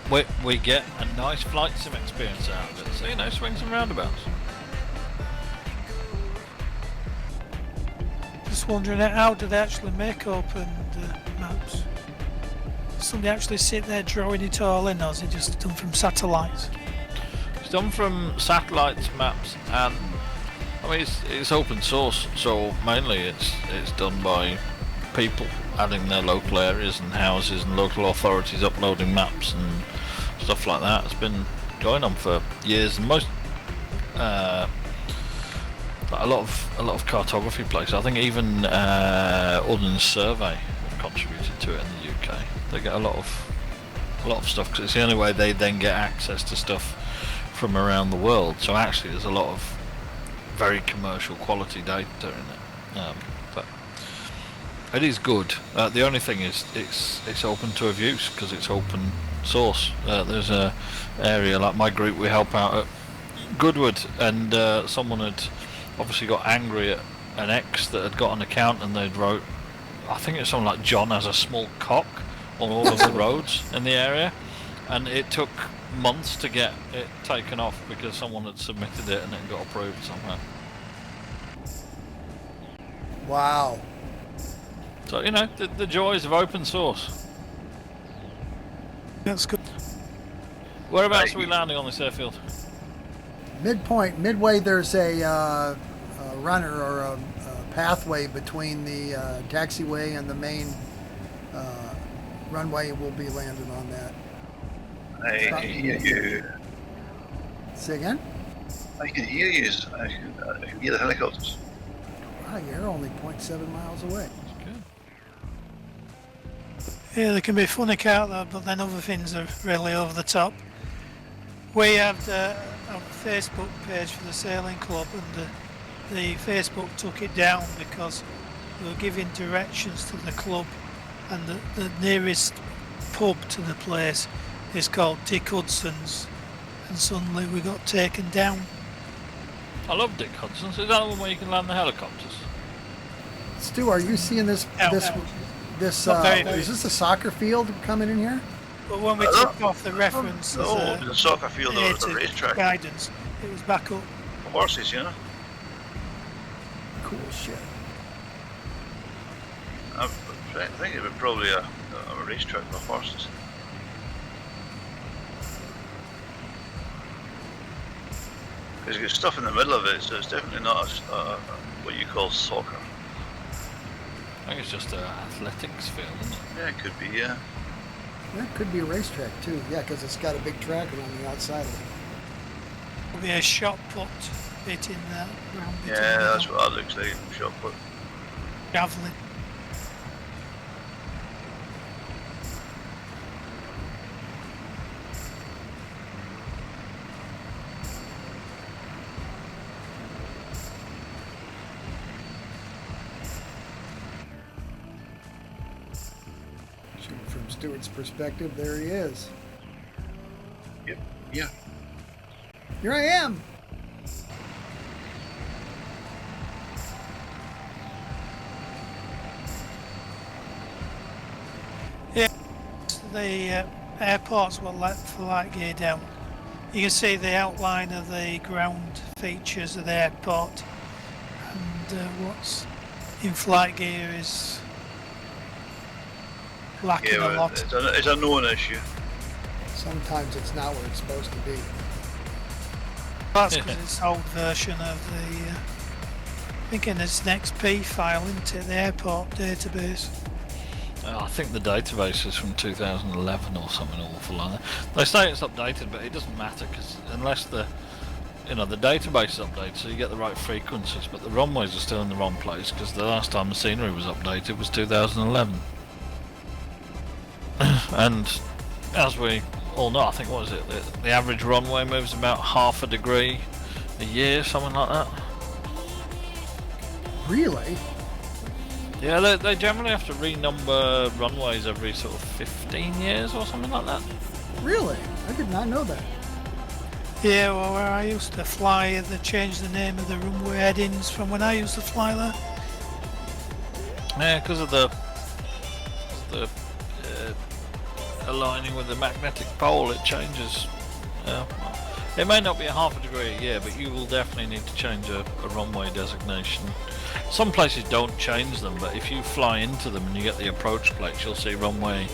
Well, we get a nice flight sim experience out of it, so you know, swings and roundabouts. Just wondering how do they actually make open maps? Does somebody actually sit there drawing it all in, or is it just done from satellites? It's done from satellites, maps, and I mean it's open source, so mainly it's done by people adding their local areas and houses and local authorities uploading maps and stuff like that. It's been going on for years, and most a lot of cartography places. I think even Ordnance Survey have contributed to it in the UK. They get a lot of stuff because it's the only way they then get access to stuff from around the world. So actually, there's a lot of very commercial quality data in it. But it is good. The only thing is it's open to abuse because it's open source. There's a area like my group, we help out at Goodwood, and someone had obviously got angry at an ex that had got an account, and they'd wrote, I think it's something like John has a small cock on all of the roads in the area, and it took months to get it taken off because someone had submitted it and it got approved somehow. Wow. So you know, the joys of open source. That's good. Whereabouts are we landing on this airfield? Midpoint, midway, there's a runner or a pathway between the taxiway and the main runway. We'll be landing on that. I can hear you. Say again? I can hear you. I can hear the helicopters. Wow, you're only 0.7 miles away. Yeah, they can be funny, can't they? But then other things are really over the top. We have a Facebook page for the sailing club, and the Facebook took it down because they were giving directions to the club, and the nearest pub to the place is called Dick Hudson's, and suddenly we got taken down. I love Dick Hudson's. Is that the one where you can land the helicopters? Stu, are you seeing this? This is this a soccer field coming in here? But when we took off the reference, No, the soccer field or the racetrack. guidance, it was back up. Horses, you know. Cool shit. I think it would probably a racetrack with horses. Because there's stuff in the middle of it, so it's definitely not what you call soccer. I think it's just an athletics field, isn't it? Yeah, it could be, yeah. Yeah, it could be a racetrack too. Yeah, because it's got a big track around the outside of it. There'll be a shot put bit in there. Yeah, that's what that looks like. Shot put. Javelin. From Stuart's perspective, there he is. Yep, yeah. Here I am. Yeah, the airports will let FlightGear down. You can see the outline of the ground features of the airport, and what's in FlightGear is lacking Yeah, a lot. it's a known issue. Sometimes it's not where it's supposed to be. That's because it's an old version of the, I think in its XP file, isn't it, the airport database. I think the database is from 2011 or something awful like that. They say it's updated, but it doesn't matter because unless the database is updated, so you get the right frequencies, but the runways are still in the wrong place because the last time the scenery was updated was 2011. And as we all know, I think, what is it? The average runway moves about half a degree a year, something like that. Really? Yeah, they generally have to renumber runways every sort of 15 years or something like that. Really? I did not know that. Yeah, well, where I used to fly, they changed the name of the runway headings from when I used to fly there. Yeah, because of the aligning with the magnetic pole, it changes. It may not be a half a degree a year, but you will definitely need to change a runway designation. Some places don't change them, but if you fly into them and you get the approach plates, you'll see runway,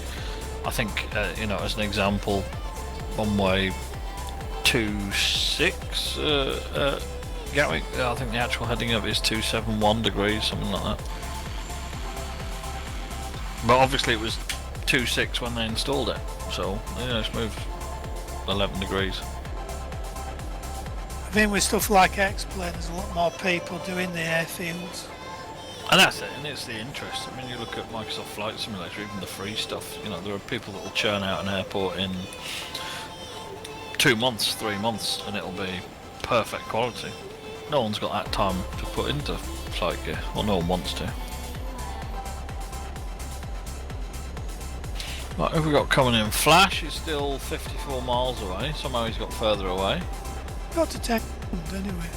I think, as an example, runway 26 Gatwick. I think the actual heading of it is 271 degrees, something like that. But obviously it was 26 when they installed it, so it's moved 11 degrees. I think with stuff like X-Plane, there's a lot more people doing the airfields. And that's it, and it's the interest. I mean, you look at Microsoft Flight Simulator, even the free stuff, there are people that will churn out an airport in 2 months, 3 months, and it'll be perfect quality. No one's got that time to put into FlightGear, well, no one wants to. Right, who have we got coming in? Flash is still 54 miles away, somehow he's got further away. Got to 10 anyway.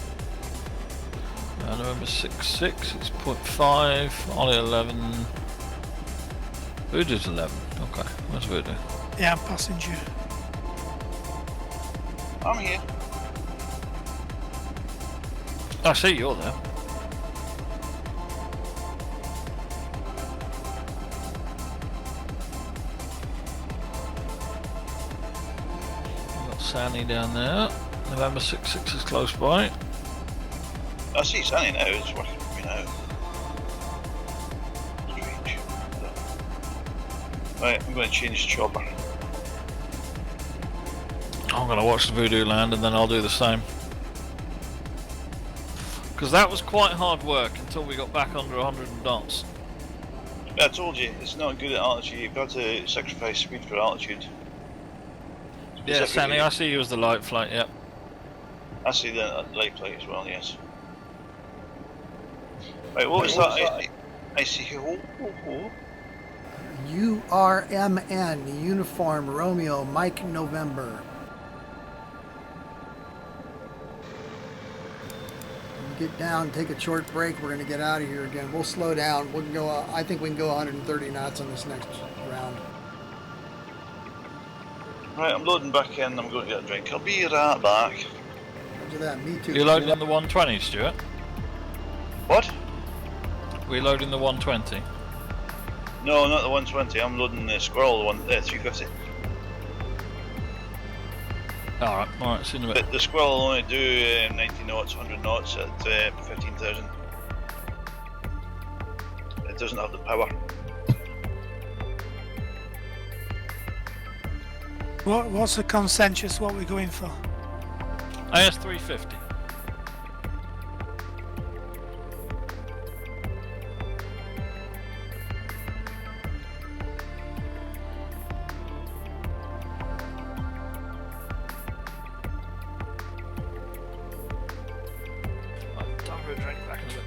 November 6.6, it's 0.5, Ollie 11, Voodoo's 11, okay, where's Voodoo? Yeah, I'm passenger. I'm here. I see you're there. We've got Sandy down there, November 6.6 is close by. I see Sunny now, it's working for me now. Strange. Right, I'm going to change chopper. I'm going to watch the Voodoo land and then I'll do the same. Because that was quite hard work until we got back under 100 knots. I told you, it's not good at altitude, you've got to sacrifice speed for altitude. Yeah, Sandy, I see you as the light flight, yep. I see the light flight as well, yes. Right, what was that? ICAO? URMN, Uniform Romeo Mike November. Get down, take a short break. We're going to get out of here again. We'll slow down. We can go. I think we can go 130 knots on this next round. Right, I'm loading back in. I'm going to get a drink. I'll be right back. Roger that. Me too. You loading on the 120, Stuart? What? We loading the 120? No, not the 120. I'm loading the Squirrel, the 350. Alright, see you in a bit. The Squirrel will only do 90 knots, 100 knots at 15,000. It doesn't have the power. What's the consensus? What we're going for? AS 350. Time for a drink back in a bit.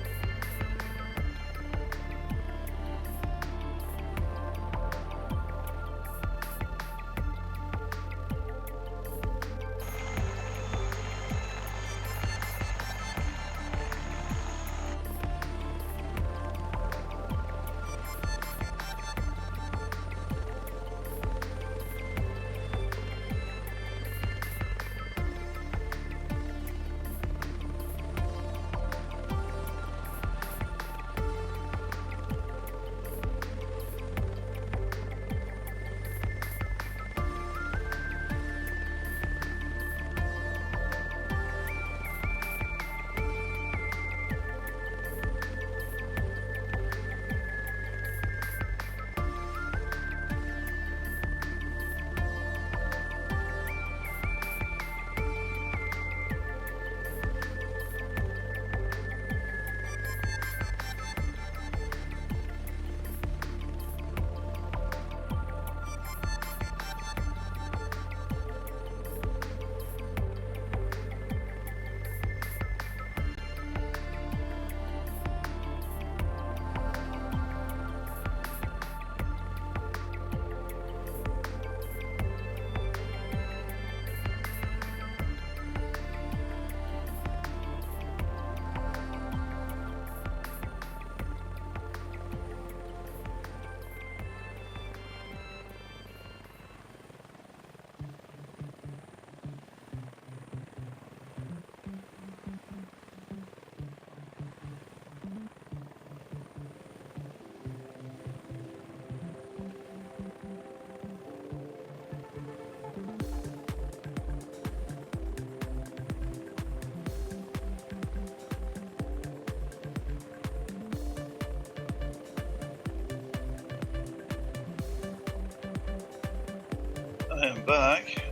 I'm back.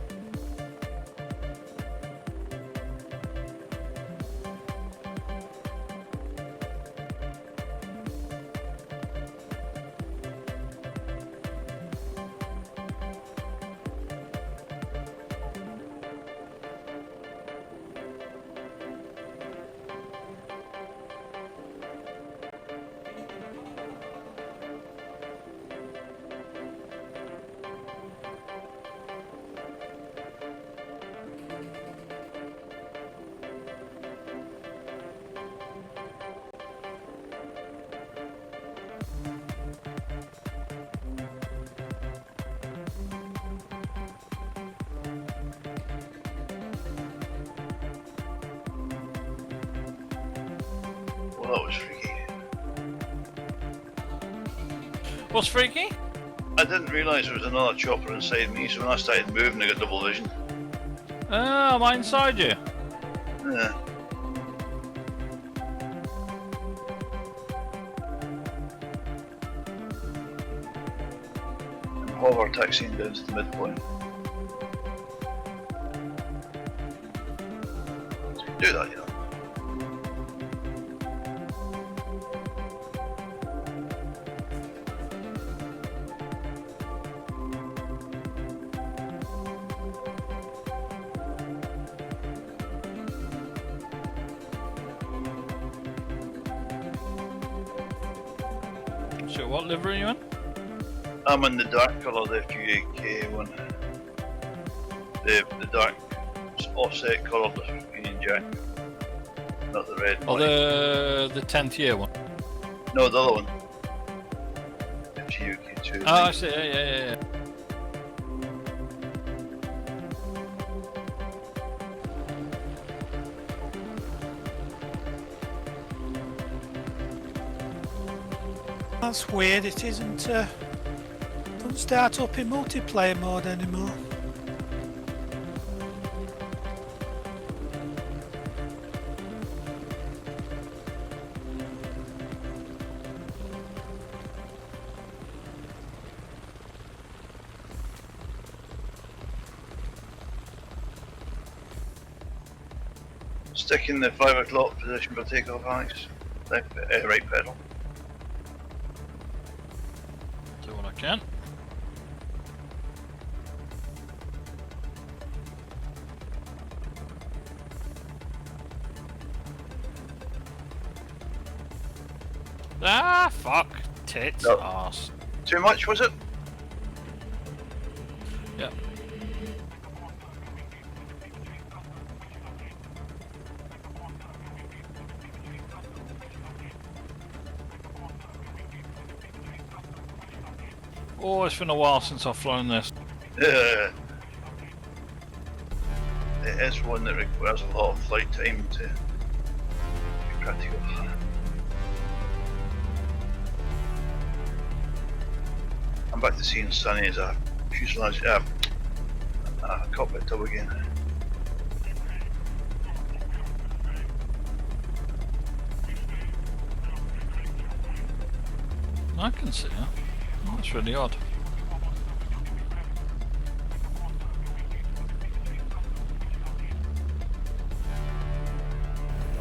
Well, that was freaky. What's freaky? I didn't realise there was another chopper inside me, so when I started moving, I got double vision. Ah, am I inside you? Yeah. I'm hover taxiing down to the midpoint. So you do that, you know. So what livery are you in? I'm in the dark colour, the FGUK one. The dark offset colour of the Union Jack. Not the red Or one. the 10th year one? No, the other one. FGUK 2. Oh, I see, yeah. That's weird. It isn't. Doesn't start up in multiplayer mode anymore. Stick in the 5 o'clock position for takeoff, Alex. Right pedal. Do what I can. Ah, fuck. Tits, No. arse. Too much, was it? Yeah. Oh, it's been a while since I've flown this. It is one that requires a lot of flight time to be practical. I'm back to seeing Sunny as a fuselage, a cockpit tub again. I can see her. That's really odd.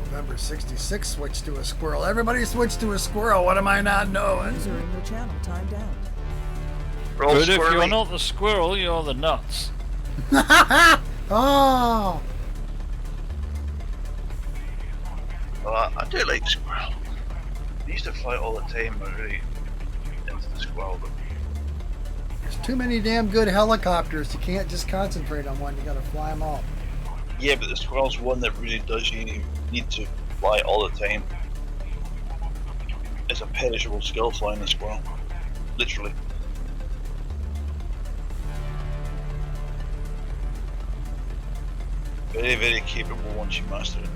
November 66 switched to a squirrel. Everybody switched to a squirrel. What am I not knowing? User in your channel timed out. We're all But if you're squirrely. not the squirrel, you're the nuts. Oh, Well, I do like squirrel. I used to fly all the time. I really into the squirrel, but there's too many damn good helicopters. You can't just concentrate on one. You gotta fly them all. yeah, but the squirrel's one that really does you need to fly all the time. It's a perishable skill flying the squirrel, literally. Very, very capable once you master it.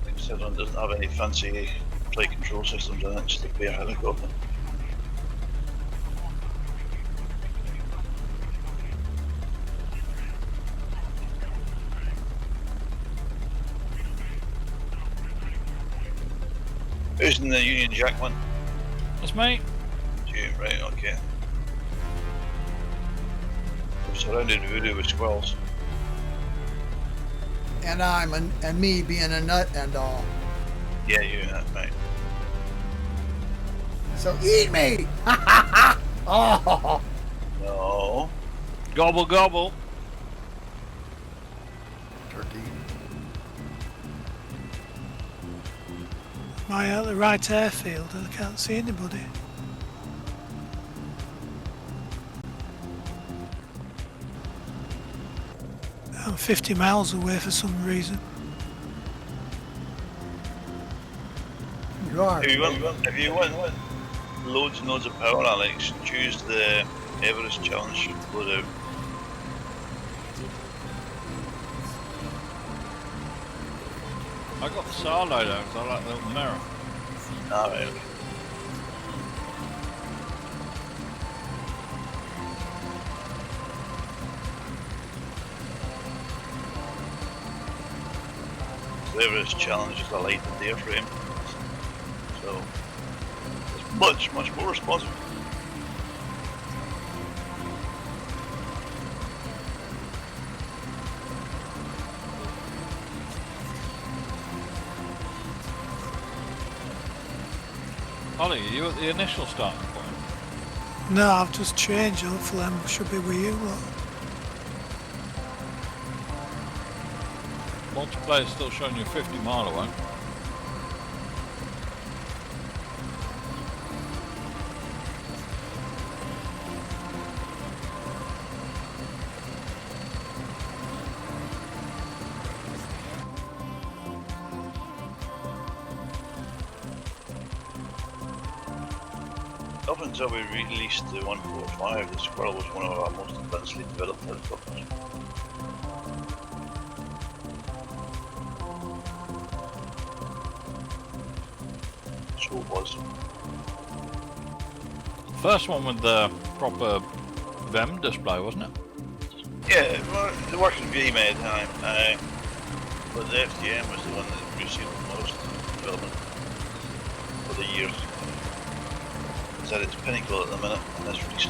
Considering it doesn't have any fancy flight control systems in it, it's just a bare helicopter. Who's in the Union Jack one? That's me. You, right, okay. We're surrounded voodoo with squirrels. And and me being a nut and all. Yeah, you, that's right. So eat me! Oh! No. Gobble gobble. Turkey. Am I at the right airfield? I can't see anybody. I'm 50 miles away for some reason. You are. If you want loads and loads of power, Alex, choose the Everest challenge loadout. I got the SAR loadout because I like the little mirror. Alright. The Everest challenge is a lightened airframe, so it's much more responsive. Ollie, are you at the initial starting point? No, I've just changed. Hopefully I should be with you lot. Multiplayer's still showing you 50 mile away. Up until we released the 145, the Squirrel was one of our most advancedly developed helicopters. So it was. First one with the proper VEM display, wasn't it? Yeah, well, the work in VMed, but the FDM was the one that received the most development for the years. It's at its pinnacle at the minute on this release.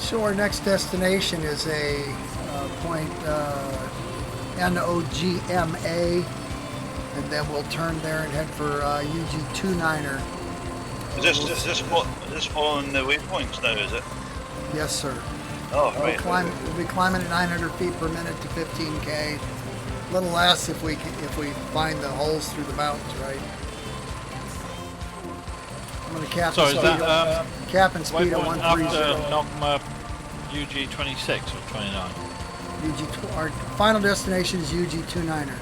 So our next destination is a point NOGMA, and then we'll turn there and head for UG29er. Is this following the waypoints now, is it? Yes, sir. Oh, right. We'll be climbing at 900 feet per minute to 15K. A little less if we find the holes through the mountains, right? I'm going to cap So and is speed, that cap and speed at waypoint after 130. Nogma UG26 or 29? Our final destination is UG29er.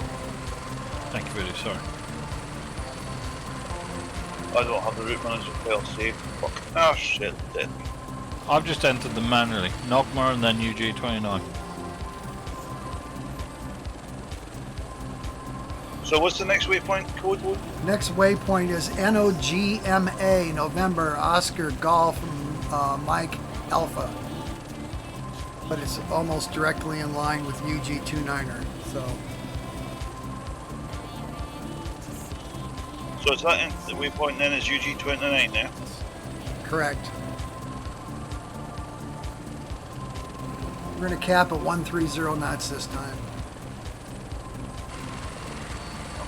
Thank you, really sorry. I don't have the route manager fail safe. Fuck. Oh shit, dead. I've just entered them manually. Nogma and then UG29. So what's the next waypoint code? Next waypoint is NOGMA, November, Oscar, Golf, Mike, Alpha. But it's almost directly in line with UG29er, so. So is that the waypoint then is UG29 now? Correct. We're going to cap at 130 knots this time.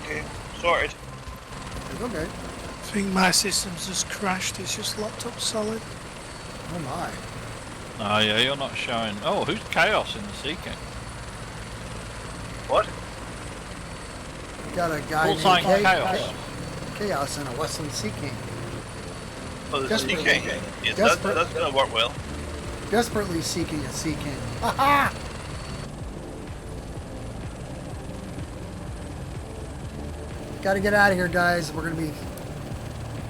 Okay, sorted. It's okay. I think my system's just crashed. It's just locked up solid. Oh my. Oh yeah, you're not showing. Oh, who's Chaos in the Sea King? What? Got a guy Full sign named Chaos. Chaos in a Westland Sea King. Oh, the Sea Desperately. King. Yeah, Desperate. that's gonna work well. Desperately seeking a Sea King. Ha Gotta get out of here, guys. We're gonna be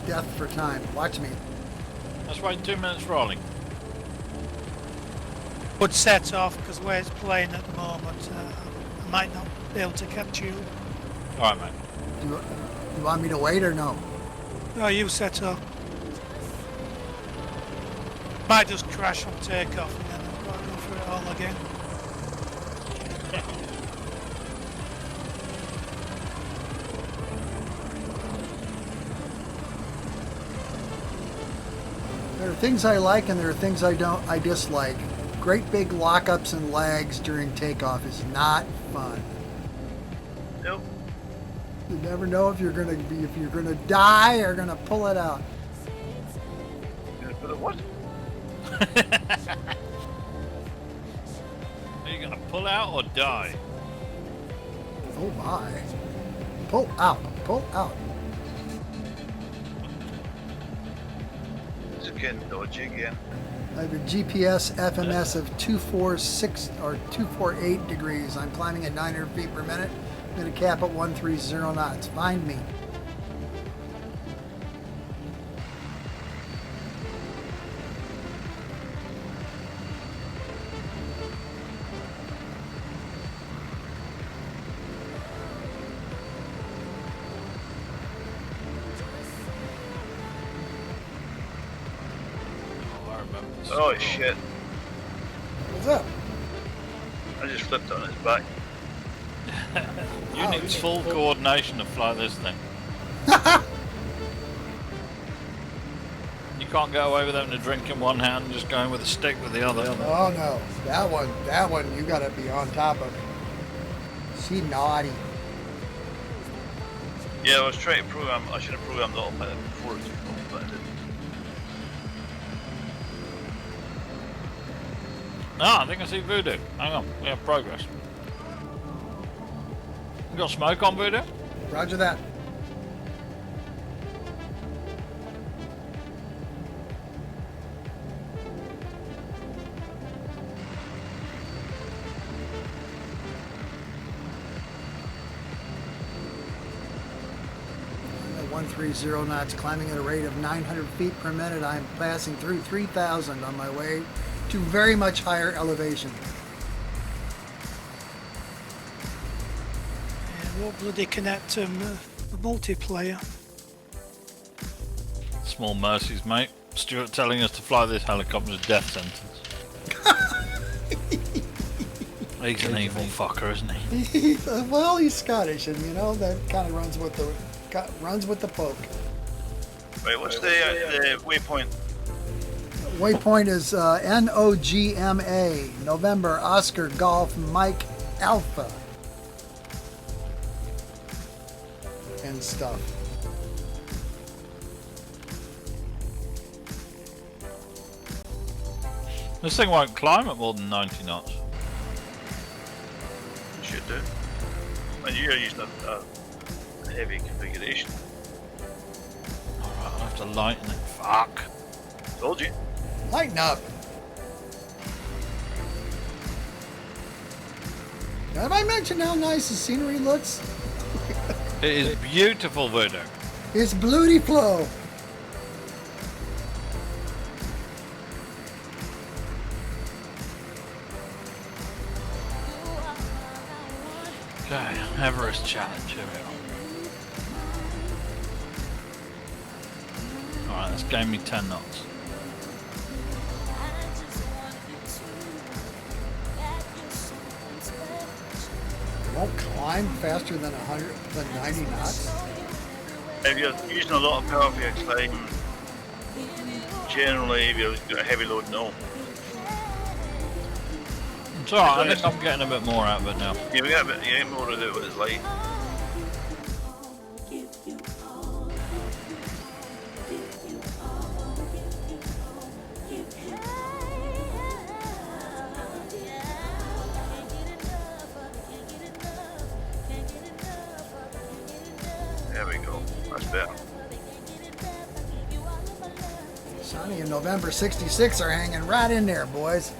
death for time. Watch me. Let's wait 2 minutes for Ollie. Would set off because where it's playing at the moment, I might not be able to catch you. Alright, mate. You want me to wait or no? Oh, you set off. Might just crash on takeoff and then I've got to go through it all again. There are things I like and there are things I dislike. Great big lockups and lags during takeoff is not fun. Nope. You never know if you're gonna die or gonna pull it out. You gonna put it what? Are you gonna pull out or die? Oh my. Pull out. Pull out. It's getting dodgy again. I have a GPS FMS of 246 or 248 degrees. I'm climbing at 900 feet per minute. I'm going to cap at 130 knots. Find me. Oh, I remember this. Oh shit. What's up? I just flipped on his back. You need full coordination to fly this thing. You can't get away with having a drink in one hand and just going with a stick with the other. Oh no, that one you gotta be on top of. She naughty. Yeah, I was trying to program. I should have programmed the autopilot before it took off, but I didn't. No, I think I see Voodoo. Hang on, we have progress. You got smoke on Voodoo? Roger that. I'm at 130 knots, climbing at a rate of 900 feet per minute. I'm passing through 3,000 on my way to very much higher elevation. Yeah, what bloody connect the multiplayer? Small mercies, mate. Stuart telling us to fly this helicopter's death sentence. He's an evil fucker, isn't he? Well, he's Scottish, and you know that kind of runs with the poke. Right, what's the waypoint? Waypoint is NOGMA, November Oscar Golf Mike Alpha, and stuff. This thing won't climb at more than 90 knots. It should do. And you're using a heavy configuration. Alright, I'll have to lighten it. Fuck. Told you. Lighten up. Have I mentioned how nice the scenery looks? It is beautiful, Voodoo. It's bloody flow. Okay, Everest challenge, here we are. Alright, that's gain me 10 knots. Won't climb faster than 90 knots. If you're using a lot of power for your climb, generally if you've got a heavy load, no. It's alright, I think I'm getting a bit more out of it now. Yeah, we get a bit, you get more of it when it's light. There we go, that's better. Sonny and November 66 are hanging right in there, boys.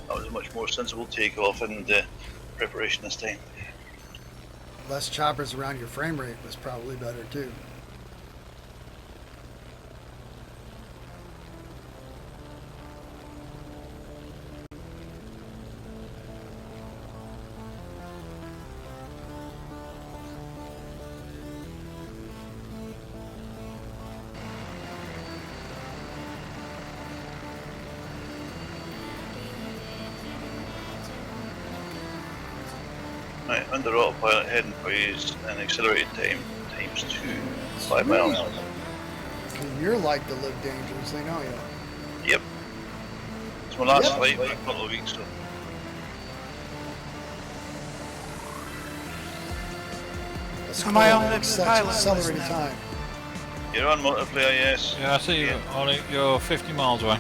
That was a much more sensible takeoff and preparation this time. less choppers around your frame rate was probably better too. Right, under autopilot heading for use and accelerated time times 2, 5 miles. And you're like to live dangerous, they know you. Yep. It's my last Yep. flight for a couple of weeks, so. Am I on the Such pilot list accelerated now? time. You're on multiplayer, yes. Yeah, I see you. Ollie, you're 50 miles away.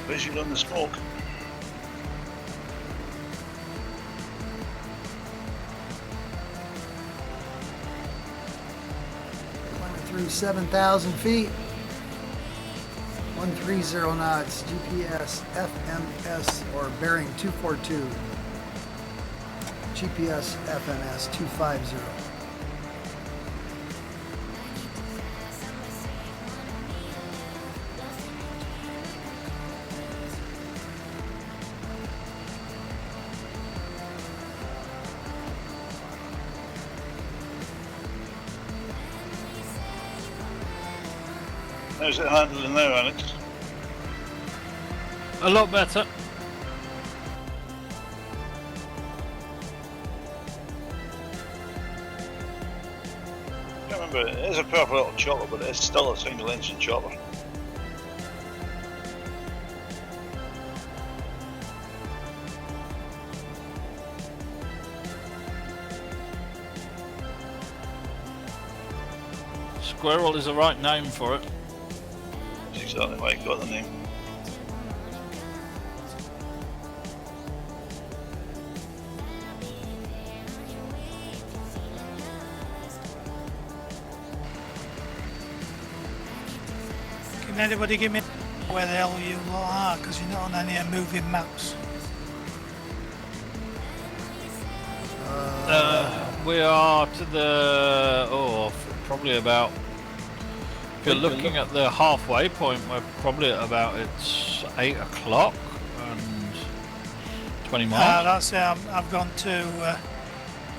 Visual on the smoke. Went through 7,000 feet. 130 knots, GPS, FMS, or bearing 242. GPS, FMS 250. How's it handling now, Alex? A lot better. I can't remember, it is a proper little chopper, but it's still a single engine chopper. Squirrel is the right name for it. That's exactly why I got the name. Can anybody give me where the hell you lot are? Because you're not on any moving maps. We are to the probably about. If you're looking at the halfway point, we're probably at about it's 8 o'clock and 20 miles. That's it. I've gone to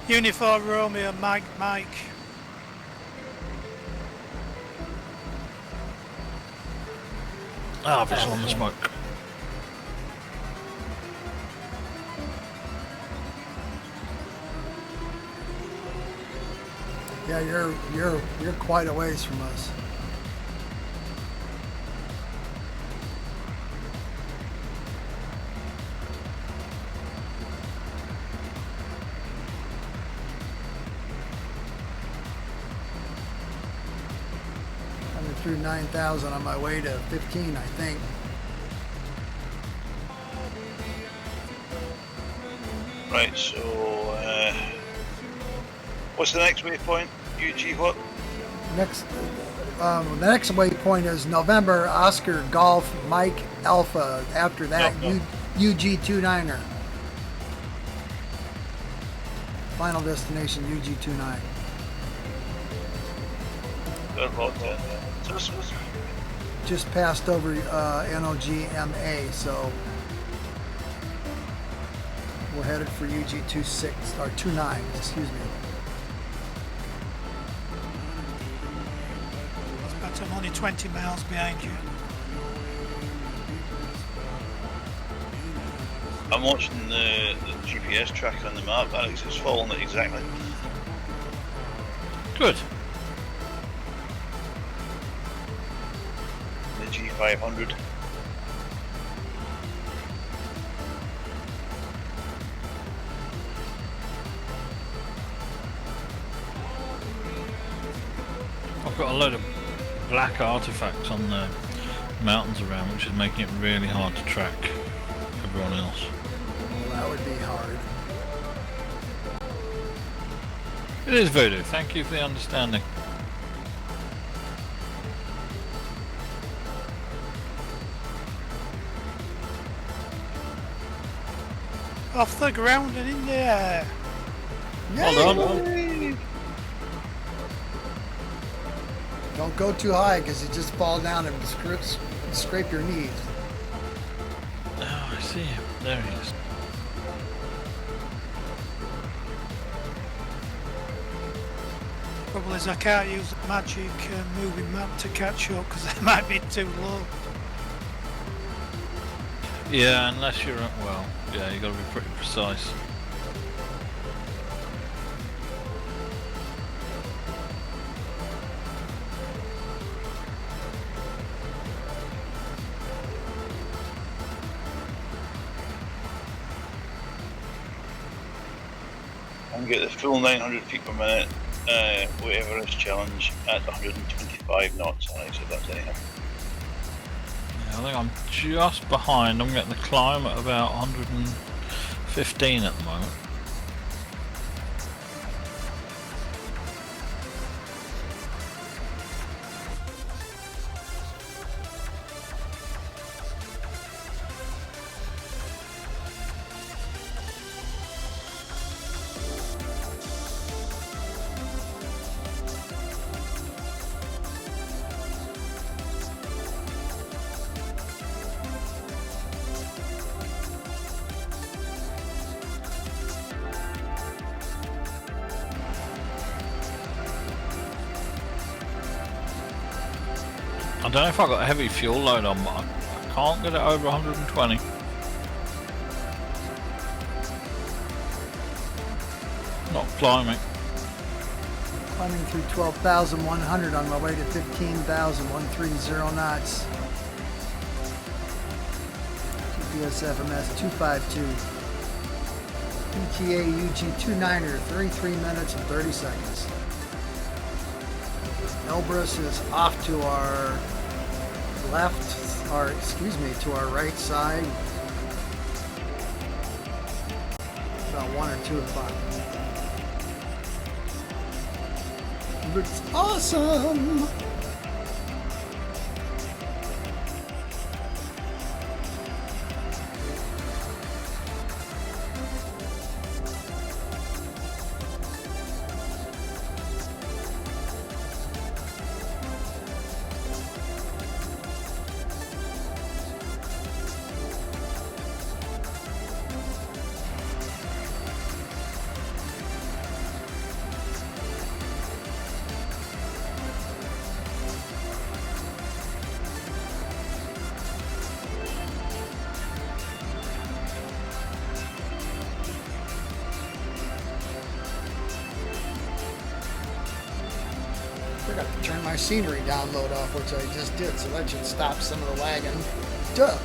Uniform Romeo Mike. Visual on the smoke. Yeah, you're quite a ways from us. I'm through 9,000 on my way to 15, I think. Right, so what's the next waypoint? UG what? The next waypoint is November Oscar Golf Mike Alpha. After that, No. UG29er. Final destination UG29. Just passed over NOGMA, so we're headed for UG26 or 29. Excuse me. But I'm only 20 miles behind you. I'm watching the GPS tracker on the map, Alex. It's following it exactly. Good. The G500. I've got a load of black artifacts on the mountains around, which is making it really hard to track everyone else. Well, that would be hard. It is Voodoo, thank you for the understanding. Off the ground and in the air. Hold on. Don't go too high because you just fall down and scrape your knees. Oh, I see him. There he is. Trouble is I can't use the magic moving map to catch up because they might be too low. Yeah, unless you're well, yeah, you got to be pretty precise. And get the full 900 feet per minute, whatever is challenge at 125 knots. I think so that's anything. Yeah, I think I'm just behind. I'm getting the climb at about 115 at the moment. I don't know if I got a heavy fuel load on, but I can't get it over 120. Not climbing. Climbing through 12,100 on my way to 15,000, 130 knots. GPS FMS 252. ETA UG 29er, 33 minutes and 30 seconds. Elbrus is off to our left, or excuse me, to our right side. About 1 or 2 o'clock. Looks awesome! I forgot to turn my scenery download off, which I just did, so that should stop some of the lagging. Duh.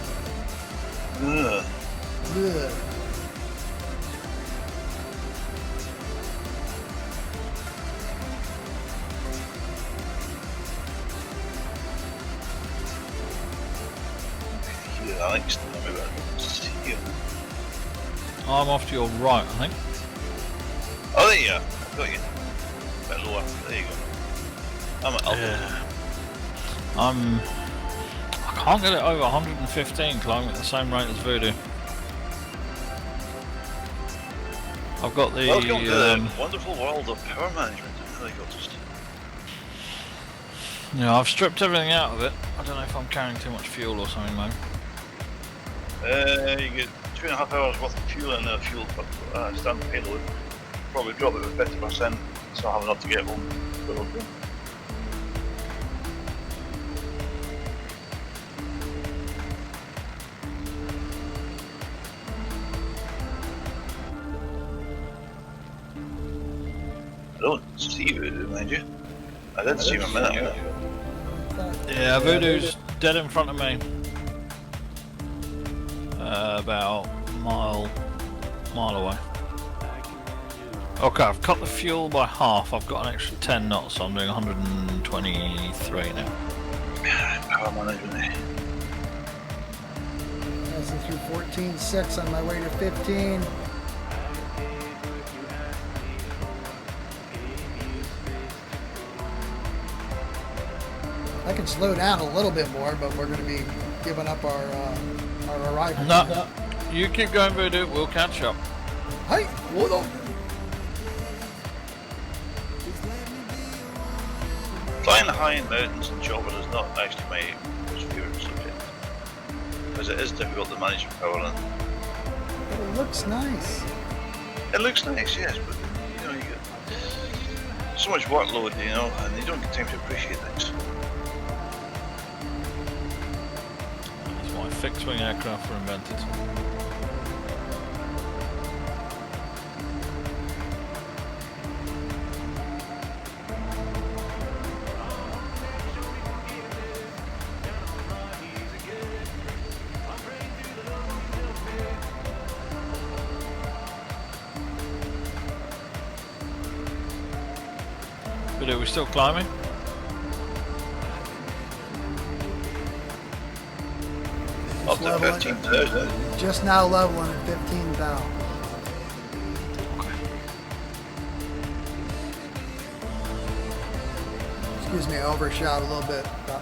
Ugh. Ugh. Yeah, Alex, tell me about it. See you. I'm off to your right, I think. Oh, there you are. I've got you. A bit lower. There you go. I'm at Elbrus. Yeah. I can't get it over 115 climbing at the same rate as Voodoo. I've got the Welcome to the wonderful world of power management and helicopters. yeah, I've stripped everything out of it. I don't know if I'm carrying too much fuel or something, man. You get 2.5 hours worth of fuel in the fuel standard payload. Probably drop it by 50%, so I'll have enough to get home. But okay. I don't see Voodoo, mind you. I did see him a minute ago. Yeah, Voodoo's dead in front of me. About a mile away. Okay, I've cut the fuel by half. I've got an extra 10 knots, so I'm doing 123 now. Power management. cruising through 14.6 on my way to 15. I can slow down a little bit more, but we're going to be giving up our arrival. No, you keep going, Voodoo. We'll catch up. Hey, hold on. Flying high in mountains and chopper is not actually my most favourite subject, because it is difficult to manage your power and But it looks nice. it looks nice, yes, but you know, you get so much workload, you know, and you don't get time to appreciate things. That's why fixed-wing aircraft were invented. But are we still climbing? Up to leveling. 15,000. Just now leveling at 15,000. Excuse me, I overshot a little bit. But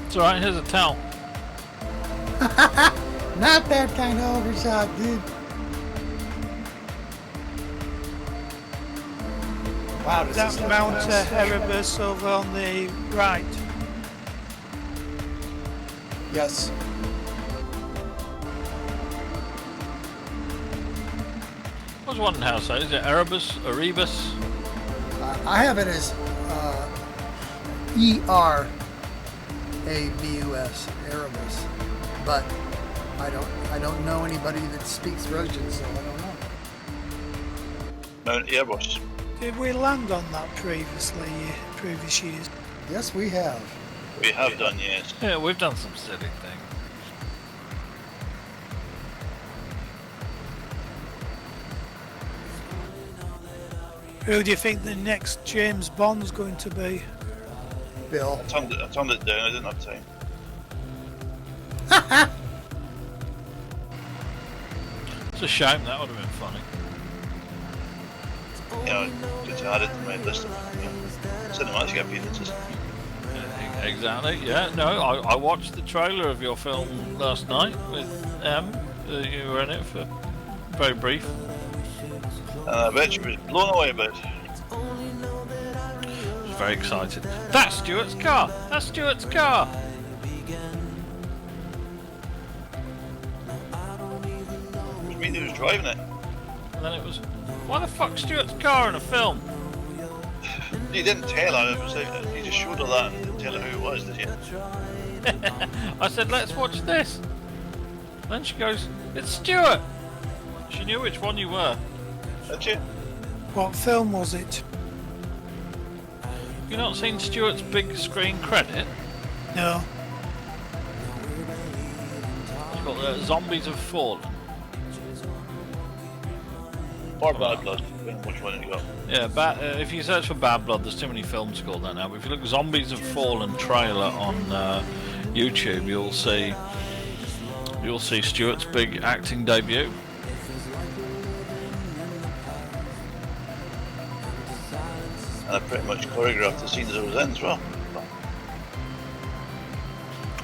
It's alright, here's a towel. not that kind of overshot, dude. Wow, does That this look Mount nice? Erebus over on the right. Yes. What's one in house? Is it Erebus? Erebus? I have it as ERABUS, Erebus, but I don't know anybody that speaks Russian, so I don't know. Mount Airbus. Did we land on that previous years? Yes, we have. We have done, yes. Yeah, we've done some silly things. Who do you think the next James Bond's going to be? Bill. I turned it down, I didn't have time. It's a shame, that would have been funny. You know, just add it to my list of cinematic appearances. Exactly, yeah. No, I watched the trailer of your film last night with M. You were in it for very brief. And I bet she was blown away by it. I was very excited. That's Stuart's car! That's Stuart's car! It was me who was driving it. And then it was, why the fuck's Stuart's car in a film? You didn't tell her, it was like, you just showed her that and didn't tell her who it was, did you? I said, let's watch this. Then she goes, it's Stuart! She knew which one you were. Did you? What film was it? You not seen Stuart's big screen credit? No. It's got Zombies Have Fallen. Or Bad Blood, depending on which one you got. Yeah, if you search for Bad Blood, there's too many films called that now. But if you look Zombies Have Fallen trailer on YouTube, you'll see Stuart's big acting debut. And I pretty much choreographed the scenes I was in as well.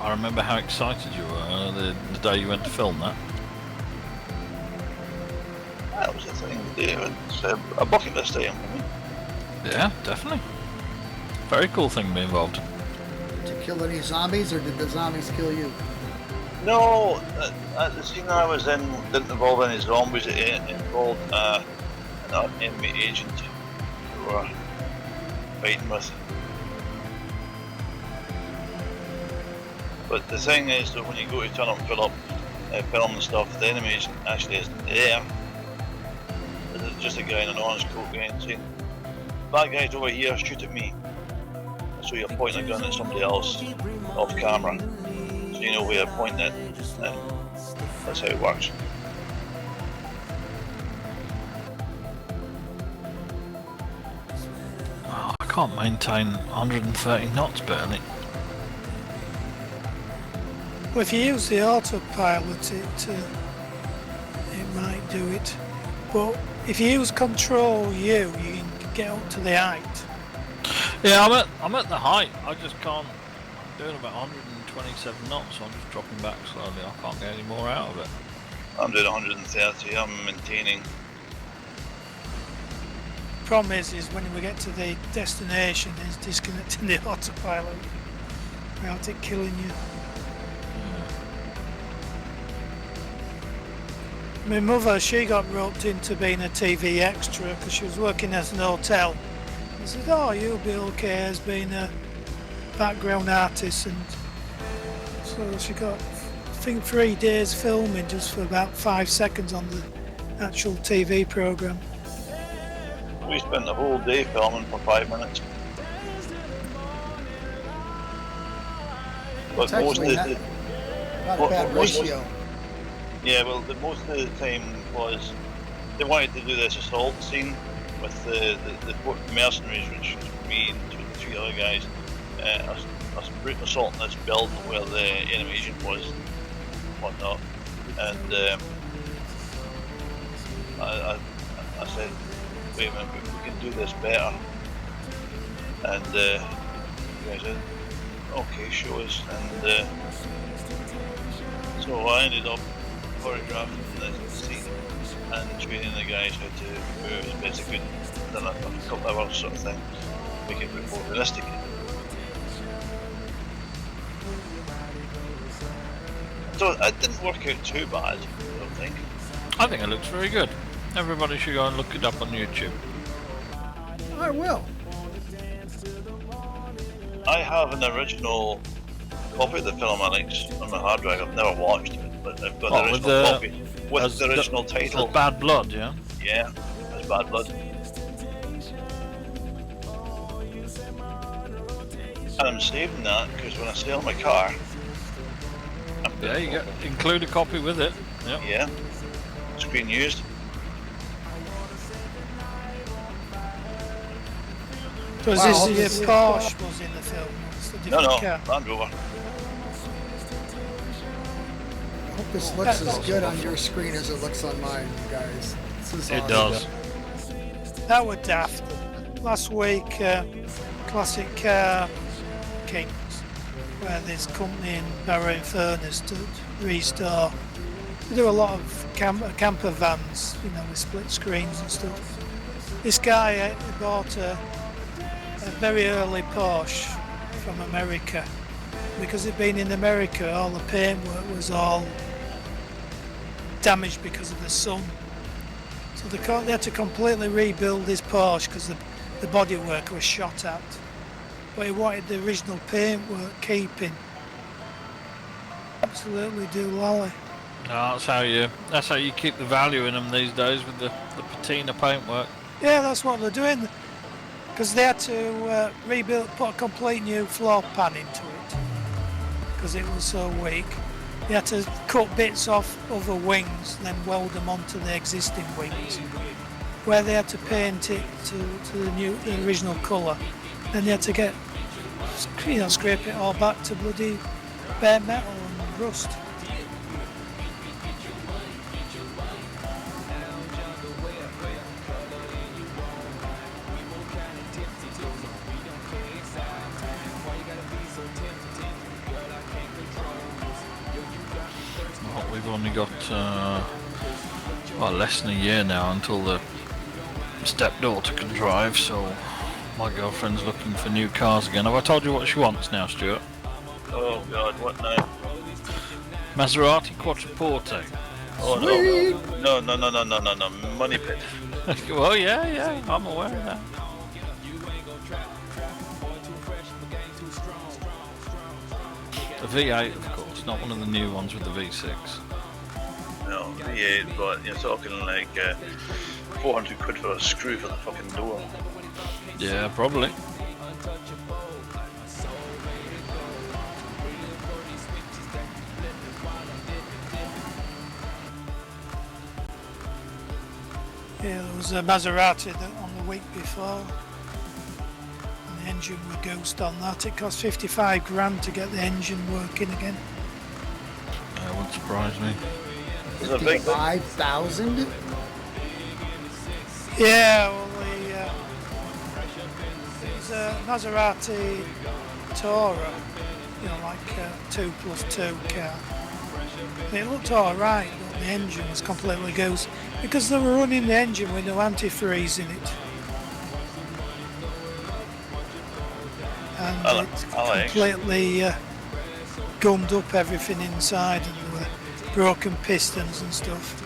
I remember how excited you were the day you went to film that. That was the thing to do. It's a bucket list item for me. Yeah, definitely. Very cool thing to be involved in. Did you kill any zombies, or did the zombies kill you? No, the scene I was in didn't involve any zombies. It involved an enemy agent who were fighting with. But the thing is that when you go to turn up and fill and stuff, the enemy agent actually isn't there. It's just a guy in an orange coat going saying, "That guy's over here, shoot at me." So you're pointing a gun at somebody else off camera, so you know where you're pointing it, and that's how it works. Oh, I can't maintain 130 knots barely. Well, if you use the autopilot, it might do it. But if you use Control U, you can get up to the height. Yeah, I'm at the height. I just can't. I'm doing about 127 knots, so I'm just dropping back slowly. I can't get any more out of it. I'm doing 130. I'm maintaining. Problem is when we get to the destination, it's disconnecting the autopilot without it killing you. My mother, she got roped into being a TV extra because she was working at an hotel. I said, oh, you'll be okay as being a background artist. And so she got, I think, 3 days filming just for about 5 seconds on the actual TV program. We spent the whole day filming for 5 minutes. But It's actually not a bad ratio. Yeah, well, most of the time was they wanted to do this assault scene with the mercenaries, which was me and 3 other guys, us assaulting this building where the enemy agent was, whatnot. And I said, wait a minute, we can do this better. And the guy said, okay, show us. And so I ended up choreographing the scene and training the guys how to move as best they could, done a couple of hours sort of thing, make it a bit more realistic. So it didn't work out too bad, I don't think. I think it looks very good. Everybody should go and look it up on YouTube. I will. I have an original copy of the film, Alex, on my hard drive. I've never watched it, but I've got the original copy with the original title. Bad Blood, yeah? Yeah, that's Bad Blood. And I'm saving that because when I sell my car, Yeah, you include a copy with it. Yep. Yeah, screen used. Was Wow, this the Porsche was in the film? It's a No, different car. Land Rover. I hope this looks as good on your screen as it looks on mine, guys. This is It awesome. does. That was daft. Last week, Classic Car Kings, where this company in Barrow Furnace to restore. They do a lot of camper vans, you know, with split screens and stuff. This guy bought a very early Porsche from America. Because it'd been in America, all the paintwork was all damaged because of the sun. So they had to completely rebuild this Porsche because the bodywork was shot at. But he wanted the original paintwork keeping. Absolutely do lolly. No, that's how you keep the value in them these days with the patina paintwork. Yeah, that's what they're doing. Because they had to rebuild, put a complete new floor pan into it. Because it was so weak. They had to cut bits off other wings, then weld them onto the existing wings. Where they had to paint it to the original colour. Then they had to get, scrape it all back to bloody bare metal and rust. Well, we've only got less than a year now until the stepdaughter can drive, so my girlfriend's looking for new cars again. Have I told you what she wants now, Stuart? Oh God, what now? Maserati Quattroporte. Oh no, money pit. Well, yeah, I'm aware of that. The V8, of course, not one of the new ones with the V6. No, V8, but you're talking like 400 quid for a screw for the fucking door. Yeah, probably. Yeah, there was a Maserati on the week before. And the engine was ghost on that. It cost 55 grand to get the engine working again. wouldn't surprise me. There's a big thing. 55,000? Yeah, well, it was a Maserati Toro, you know, like a 2+2 car. And it looked alright, but the engine was completely goose because they were running the engine with no antifreeze in it. And it Alex. completely gummed up everything inside, and there were broken pistons and stuff.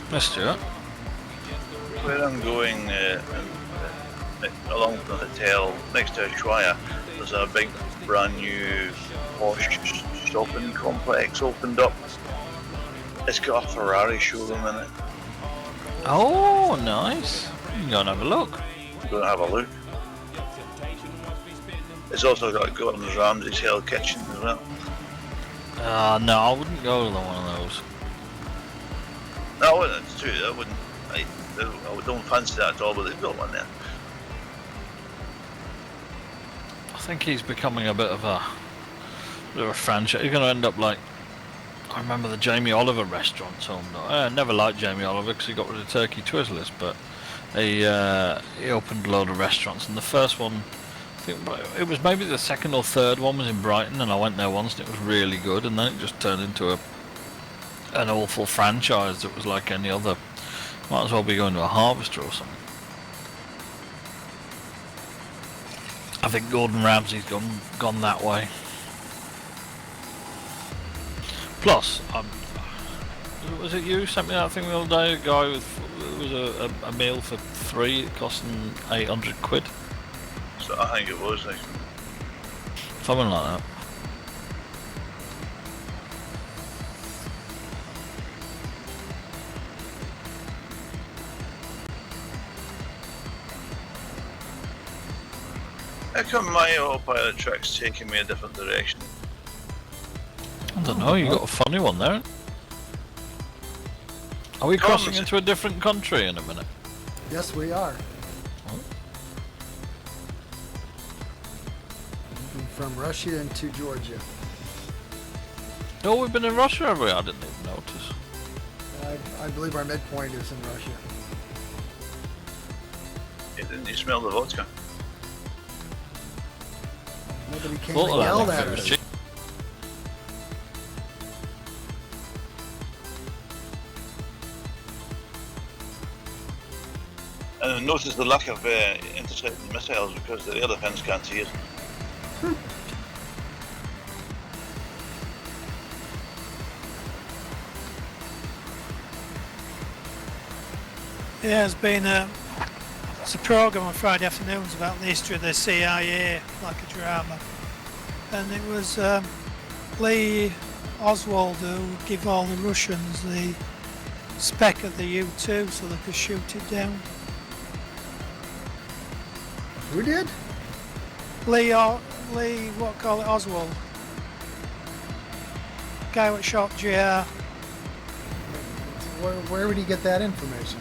Missed you. Where I'm going along the hotel next to Ushuaia, there's a big brand new posh shopping complex opened up. It's got a Ferrari showroom in it. Oh, nice. You can go and have a look. Go and have a look. It's also got Gordon Ramsay's Hell Kitchen as well. No, I wouldn't go to one of those. No, it's true. I wouldn't. I don't fancy that at all, but they've got one there. I think he's becoming a bit of a franchise. You're going to end up like, I remember the Jamie Oliver restaurants owned. I never liked Jamie Oliver because he got rid of Turkey Twizzlers, but he opened a load of restaurants, and the first one, I think it was maybe the second or third one, was in Brighton, and I went there once and it was really good, and then it just turned into an awful franchise that was like any other. Might as well be going to a Harvester or something. I think Gordon Ramsay's gone that way. Plus, was it you sent me that thing the other day? A guy with it was a meal for 3, costing 800 quid. So I think it was like. Something like that. How come my autopilot track's taking me a different direction? I don't know, you got a funny one there. Are we crossing into a different country in a minute? Yes, we are. From Russia into Georgia. No, we've been in Russia, have we? I didn't even notice. I believe our midpoint is in Russia. Yeah, didn't you smell the vodka? Nobody came Thought and of that yelled if at it was us. cheap. And I've noticed the lack of intercepting missiles because the air defence can't see it. Yeah, there's been it's a programme on Friday afternoons about the history of the CIA, like a drama. And it was Lee Oswald who gave all the Russians the spec of the U-2 so they could shoot it down. Who did? Lee, what call it, Oswald. Guy what shot GR. Where would he get that information?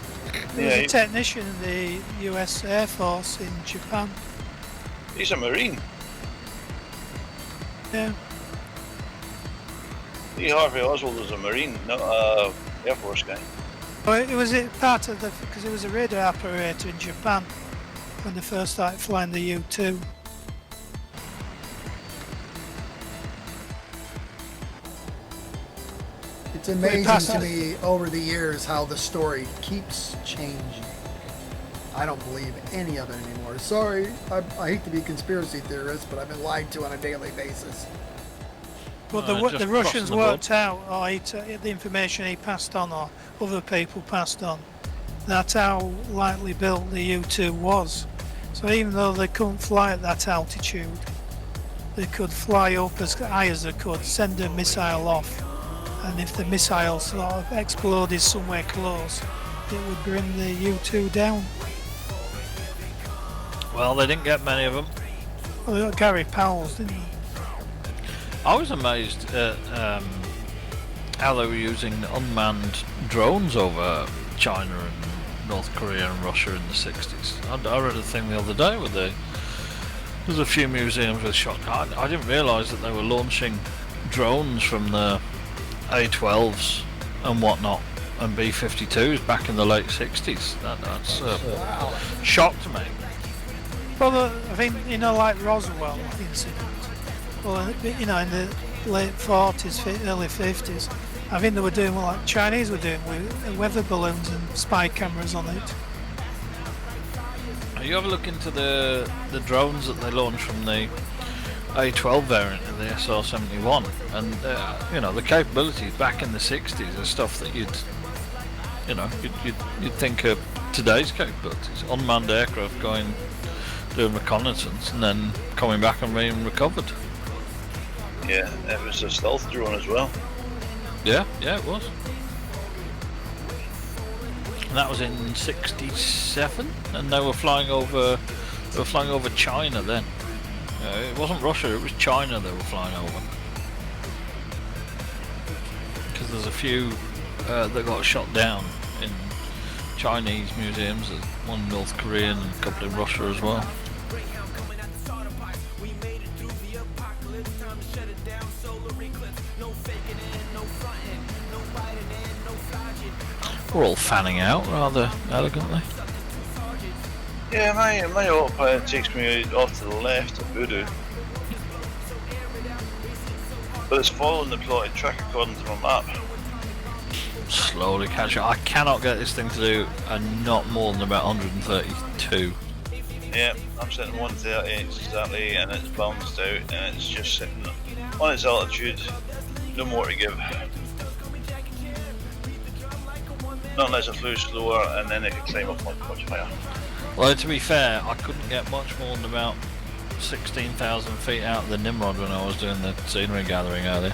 He was a technician in the US Air Force in Japan. He's a Marine. Yeah. Lee Harvey Oswald was a Marine, not a Air Force guy. Well, it was part of the, because he was a radar operator in Japan when they first started flying the U-2. It's amazing to me over the years how the story keeps changing. I don't believe any of it anymore. Sorry, I hate to be a conspiracy theorist, but I've been lied to on a daily basis. But the Russians worked out, or the information he passed on, or other people passed on, that's how lightly built the U-2 was. So even though they couldn't fly at that altitude, they could fly up as high as they could, send a missile off, and if the missile sort of exploded somewhere close, it would bring the U-2 down. Well, they didn't get many of them. Well, they got Gary Powell's, didn't they? I was amazed at how they were using unmanned drones over China and North Korea and Russia in the 60s. I read a thing the other day where there's a few museums with shot. I didn't realise that they were launching drones from the A12s and whatnot, and B-52s back in the late 60s. That's Wow. shock to me. Well, I think, like Roswell incident, well, in the late 40s, early 50s, I think they were doing what like Chinese were doing with weather balloons and spy cameras on it. You have a look into the drones that they launched from the A12 variant of the SR-71, and the capabilities back in the 60s are stuff that you'd think of today's capabilities. Unmanned aircraft doing reconnaissance and then coming back and being recovered. Yeah, it was a stealth drone as well. Yeah, it was. And that was in '67, and they were flying over China then. It wasn't Russia; it was China they were flying over. Because there's a few that got shot down in Chinese museums. There's one North Korean and a couple in Russia as well. We're all fanning out rather elegantly. Yeah, my autopilot takes me off to the left of Voodoo. But it's following the plotted track according to my map. Slowly catch up. I cannot get this thing to do not more than about 132. Yeah, I'm sitting 130 exactly, and it's balanced out, and it's just sitting on its altitude. No more to give. Not unless it flew slower, and then it could climb up much higher. Well, to be fair, I couldn't get much more than about 16,000 feet out of the Nimrod when I was doing the scenery gathering earlier.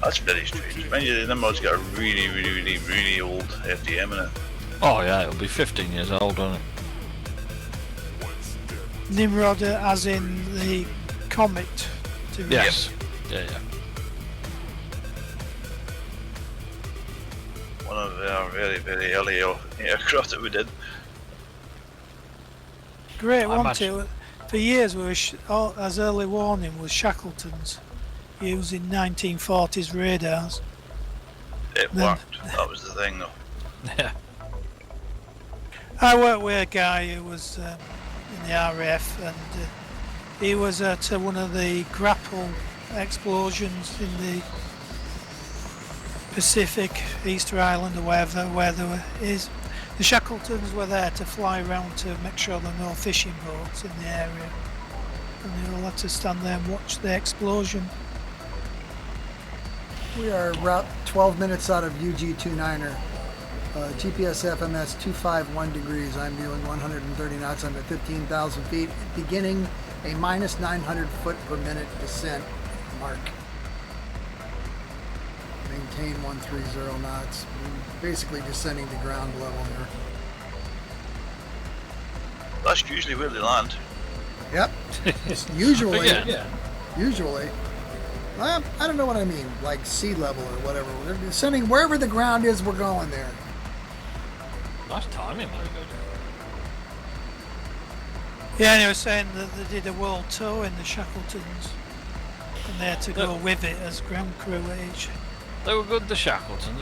That's very strange. Mind you, the Nimrod's got a really old FDM in it. Oh yeah, it'll be 15 years old, won't it? Nimrod, as in the comet. Yes. Yeah. One of our very early aircraft that we did. Great, I wasn't imagine- it? For years, we were as early warning was Shackletons using 1940s radars. It Then- worked. That was the thing, though. Yeah. I worked with a guy who was in the RAF, and he was at one of the grapple explosions in the Pacific, Easter Island or wherever, where there is. The Shackletons were there to fly around to make sure there were no fishing boats in the area, and they all had to stand there and watch the explosion. We are about 12 minutes out of UG-29er. GPS FMS 251 degrees. I'm doing 130 knots. I'm at 15,000 feet, beginning a minus 900 foot per minute descent mark. Maintain 130 knots. We're basically descending to ground level here. That's usually where they land. Yep. Usually. Yeah. Usually. Well, I don't know what I mean, like sea level or whatever. We're descending wherever the ground is, we're going there. Nice timing, though. Yeah, and they were saying that they did a world tour in the Shackletons, and they had to go with it as ground crew at each. They were good, the Shackletons.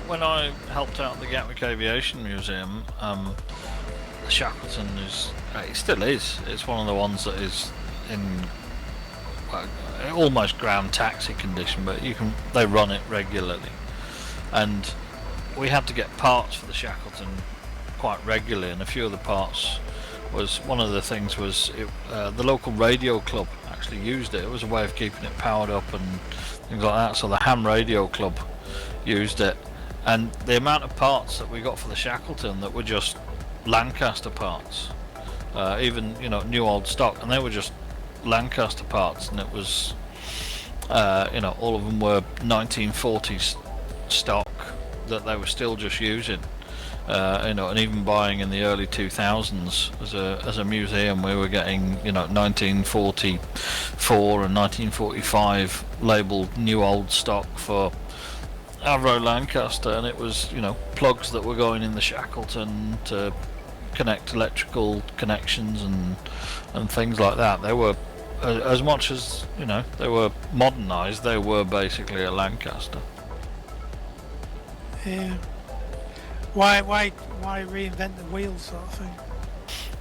When I helped out at the Gatwick Aviation Museum, the Shackleton is, it still is, it's one of the ones that is in almost ground taxi condition, but they run it regularly. And we had to get parts for the Shackleton quite regularly, and a few of the parts was, one of the things was, the local radio club actually used it. It was a way of keeping it powered up and things like that, so the Ham Radio Club used it, and the amount of parts that we got for the Shackleton that were just Lancaster parts, even new old stock, and they were just Lancaster parts, and it was all of them were 1940s stock that they were still just using, and even buying in the early 2000s as a museum, we were getting 1944 and 1945 labelled new old stock for Avro Lancaster, and it was plugs that were going in the Shackleton to connect electrical connections and things like that. They were as much as you know they were modernised, they were basically a Lancaster. Yeah. Why reinvent the wheel, sort of thing?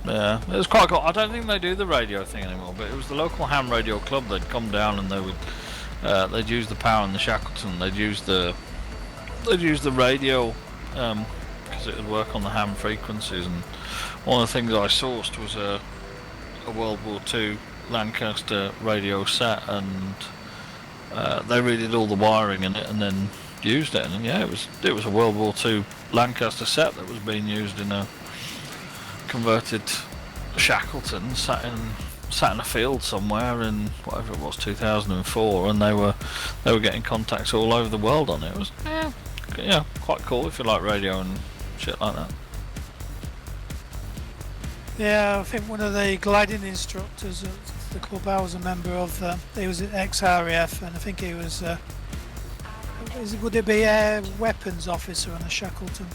Yeah, it was quite cool. I don't think they do the radio thing anymore, but it was the local ham radio club. They'd come down and they would they'd use the power in the Shackleton. They'd use the radio because it would work on the ham frequencies. And one of the things I sourced was a World War II Lancaster radio set, and they redid all the wiring in it and then used it. And yeah, it was a World War II Lancaster set that was being used in a converted Shackleton sat in a field somewhere in whatever it was, 2004, and they were getting contacts all over the world on it. It was yeah, quite cool if you like radio and shit like that. Yeah, I think one of the gliding instructors at the club I was a member of, he was at ex-RAF, and I think he was would it be a weapons officer on a Shackleton?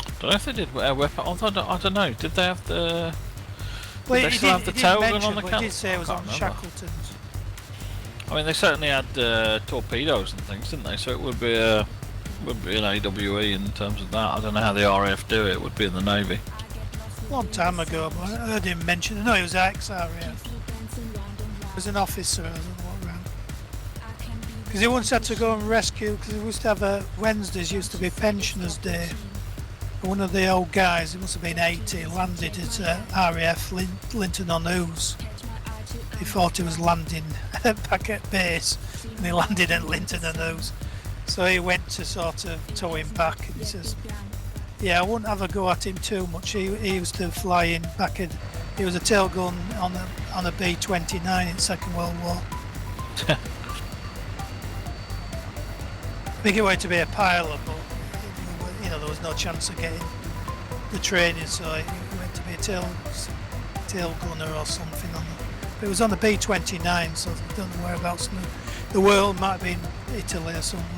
I don't know if they did weapon. I don't know. Did they have the? Well, did they still have the tail gun on the but cannon? he did say it was I on can't remember. Shackletons. I mean, they certainly had torpedoes and things, didn't they? So it would be an AWE in terms of that. I don't know how the RAF do it. It would be in the Navy. A long time ago, but I heard him mention it. No, he was ex-RAF. He was an officer, I don't know what round. Because he once had to go and rescue, because he used to have Wednesdays used to be Pensioners' Day. One of the old guys, he must have been 80, landed at RAF Linton-on-Ouse. He thought he was landing back at base, and he landed at Linton-on-Ouse. So he went to sort of tow him back, and he says, yeah, I wouldn't have a go at him too much. He used to fly in back in, he was a tail gun on a B-29 in Second World War. I think he wanted to be a pilot, but you know, there was no chance of getting the training, so he went to be a tail gunner or something on the, but it was on the B-29, so I don't know whereabouts in the world. Might have been Italy or somewhere.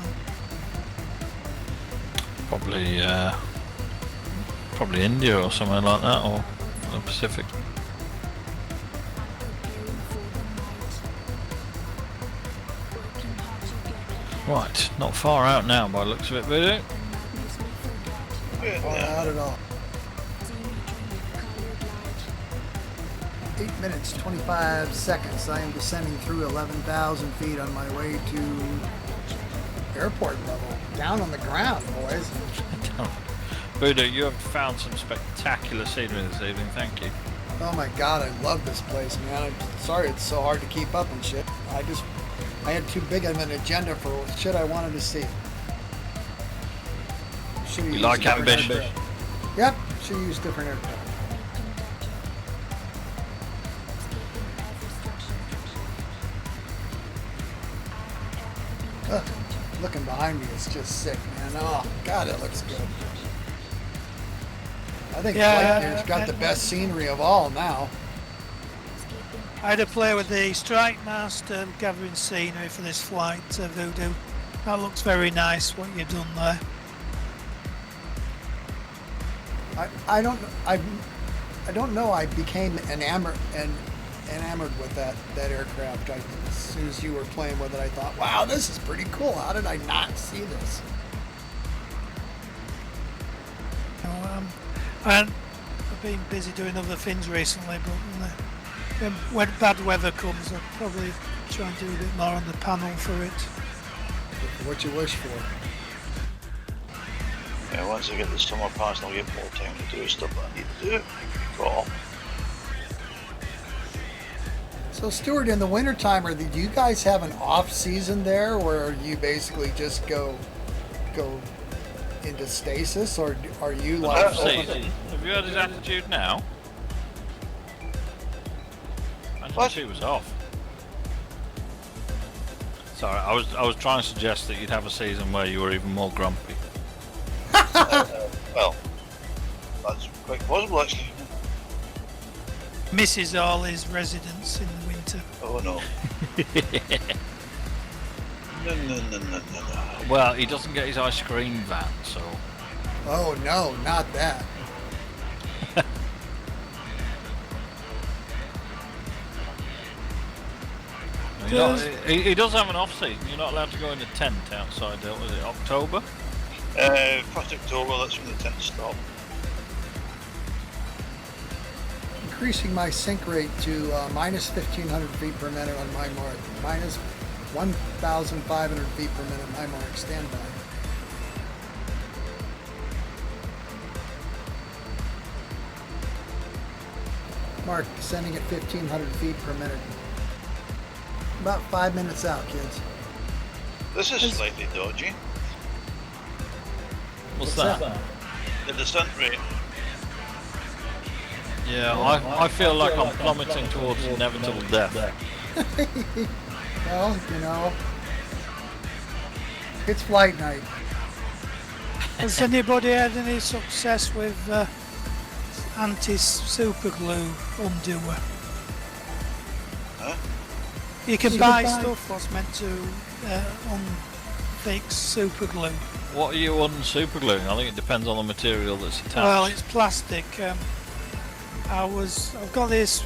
Probably India or somewhere like that, or the Pacific. Right, not far out now by the looks of it, Voodoo. Not at all. 8 minutes, 25 seconds. I am descending through 11,000 feet on my way to airport level. Down on the ground, boys. Voodoo, you have found some spectacular scenery this evening, thank you. Oh my god, I love this place, man. I'm sorry it's so hard to keep up and shit. I had too big of an agenda for shit I wanted to see. Should've You used like a different ambition? aircraft. Yep, should use different aircraft. Ugh, looking behind me is just sick, man. Oh god, it looks good. I think FlightGear's got the best scenery of all now. I had to play with the strike master gathering scenery for this flight, Voodoo. That looks very nice, what you've done there. I don't know. I became enamored with that aircraft. As soon as you were playing with it, I thought, wow, this is pretty cool. How did I not see this? And I've been busy doing other things recently, but when bad weather comes, I'll probably try and do a bit more on the panel for it. What you wish for. Yeah, once I get the summer passed, I'll get more time to do stuff that I need to do. Cool. So Stuart, in the wintertime, do you guys have an off season there where you basically just go into stasis, or are you like... Off season? Have you heard his attitude now? What? She was off. Sorry, I was trying to suggest that you'd have a season where you were even more grumpy. Well, that's quite possible actually. Misses all his residents in the winter. Oh no. No. Well, he doesn't get his ice cream van, so... Oh no, not that. You're not, he does have an off-season. You're not allowed to go in a tent outside, was it October? 1st October, that's when the tents stop. Increasing my sink rate to minus 1,500 feet per minute on my mark. Minus 1,500 feet per minute my mark. Stand by. Mark, descending at 1,500 feet per minute. About 5 minutes out, kids. This is slightly dodgy. What's that? The descent rate. Yeah, I feel like I'm plummeting towards inevitable death. Well, you know, it's flight night. Has anybody had any success with anti-super glue undoer? Huh? You can buy stuff that's meant to unfix super glue. What are you super gluing? I think it depends on the material that's attached. Well, it's plastic. I've got this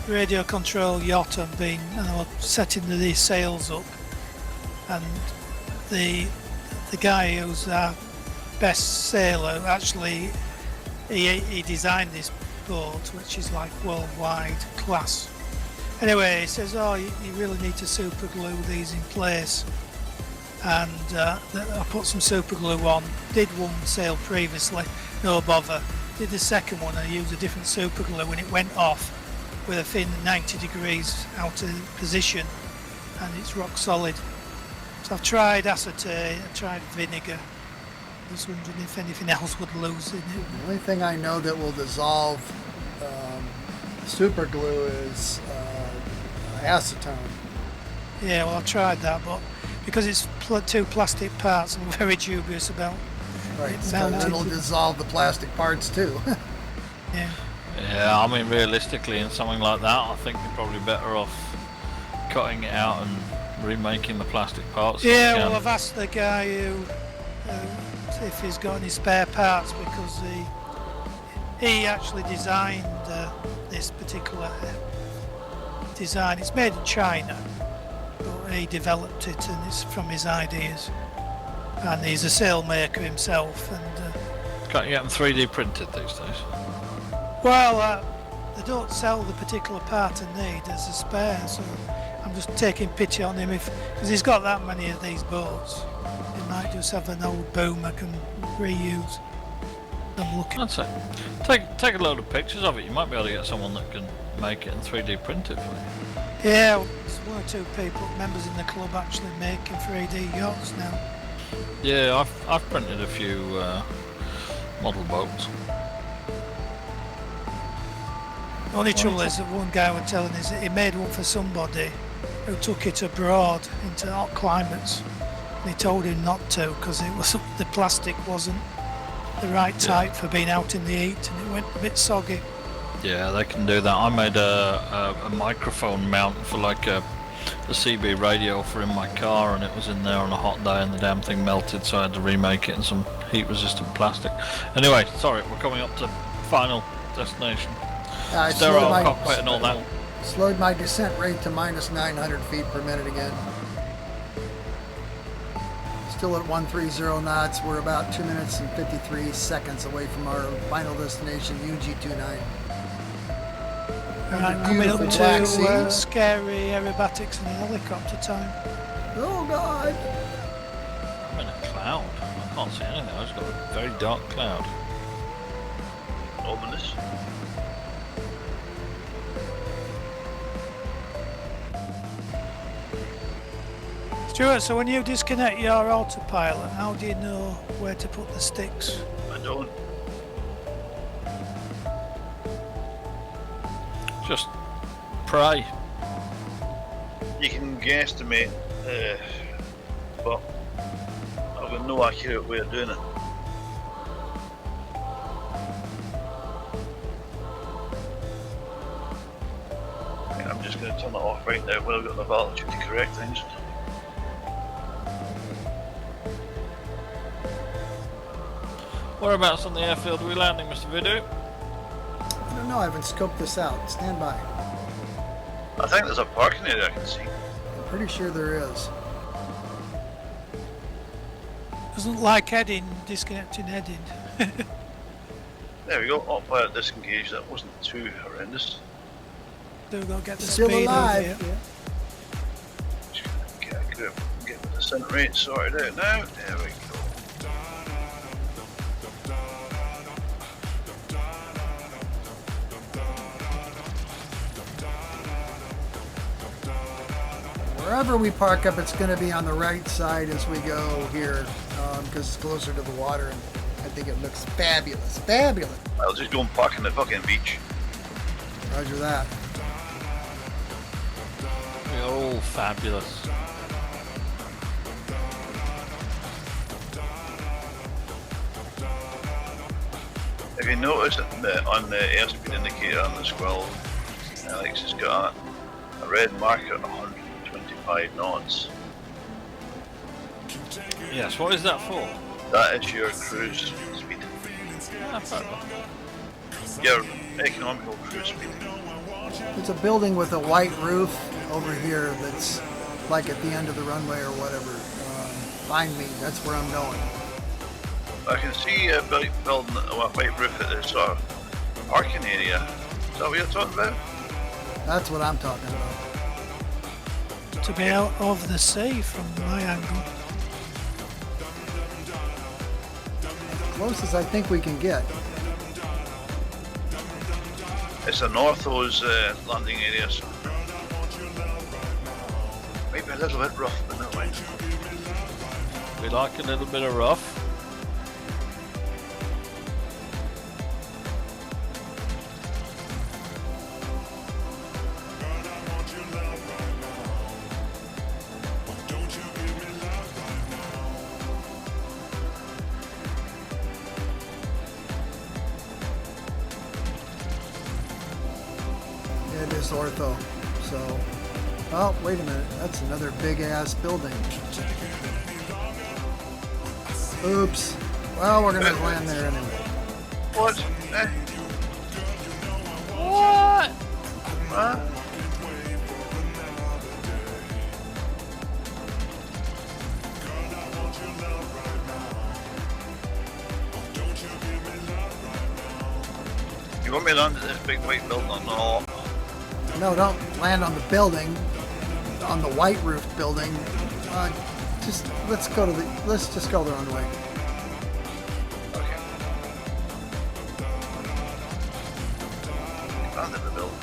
radio control yacht and I was setting these sails up, and the guy who's our best sailor actually he designed this boat, which is like worldwide class. Anyway, he says, oh, you really need to super glue these in place, and I put some super glue on, did one sail previously, no bother, did the second one and I used a different super glue and it went off with a fin 90 degrees out of position, and it's rock solid. So I've tried acetate, I tried vinegar. I was wondering if anything else would lose in it. The only thing I know that will dissolve super glue is acetone. Yeah, well I tried that, but because it's two plastic parts, I'm very dubious about Right, it so melting. it'll dissolve the plastic parts too. Yeah. Yeah, I mean realistically in something like that I think you're probably better off cutting it out and remaking the plastic parts. Yeah, well I've asked the guy who if he's got any spare parts, because he actually designed this particular design. It's made in China, but he developed it and it's from his ideas. And he's a sail maker himself. And can't you get them 3D printed these days? well, they don't sell the particular part I need as a spare, so I'm just taking pity on him because he's got that many of these boats. He might just have an old boom I can reuse. I'm looking. That's it. Take a load of pictures of it. You might be able to get someone that can make it and 3D print it for you. Yeah, there's one or two people, members in the club, actually making 3D yachts now. Yeah, I've printed a few model boats. The only trouble is that one guy was telling us that he made one for somebody who took it abroad into hot climates. And he told him not to because the plastic wasn't the right type for being out in the heat, and it went a bit soggy. Yeah, they can do that. I made a microphone mount for like a CB radio for in my car, and it was in there on a hot day and the damn thing melted, so I had to remake it in some heat resistant plastic. Anyway, sorry, we're coming up to final destination. I Sterile cockpit and all that. slowed my descent rate to minus 900 feet per minute again. Still at 130 knots. We're about 2 minutes and 53 seconds away from our final destination, UG29. Right, coming up to scary aerobatics and helicopter time. Oh God! I'm in a cloud. I can't see anything. I just got a very dark cloud. Ominous. Stuart, so when you disconnect your autopilot, how do you know where to put the sticks? I don't. Just pray. You can guesstimate, but I've got no accurate way of doing it. I'm just going to turn it off right now when I've got enough altitude to correct things. Whereabouts on the airfield are we landing, Mr. Vidu? I don't know. I haven't scoped this out. Stand by. I think there's a parking area I can see. Pretty sure there is. Doesn't like heading, disconnecting heading. There we go. Autopilot disengaged. That wasn't too horrendous. So we've got to get the Still speed alive. over here. Just gonna get a grip, get the descent rate sorted out now. There we go. Wherever we park up, it's going to be on the right side as we go here, because it's closer to the water, and I think it looks fabulous. Fabulous. I'll just go and park on the fucking beach. Roger that. We're all fabulous. Have you noticed that on the airspeed indicator on the Squirrel, Alex has got a red marker at 125 knots? Yes, what is that for? That is your cruise speed. Ah, fair enough. Your economical cruise speed. It's a building with a white roof over here that's like at the end of the runway or whatever. Find me. That's where I'm going. I can see a building a white roof at the sort of parking area. Is that what you're talking about? That's what I'm talking about. To be out of the sea from my angle. Close as I think we can get. It's a Northos landing area, so maybe a little bit rough, but not much. We like a little bit of rough. It is ortho. So, oh, wait a minute. That's another big ass building. Oops. Well, we're gonna land there anyway. What? Eh? What? Huh? You want me to land at this big white building or no? No, don't land on the building, on the white roof building. Let's just go the runway. Okay. Land in the building.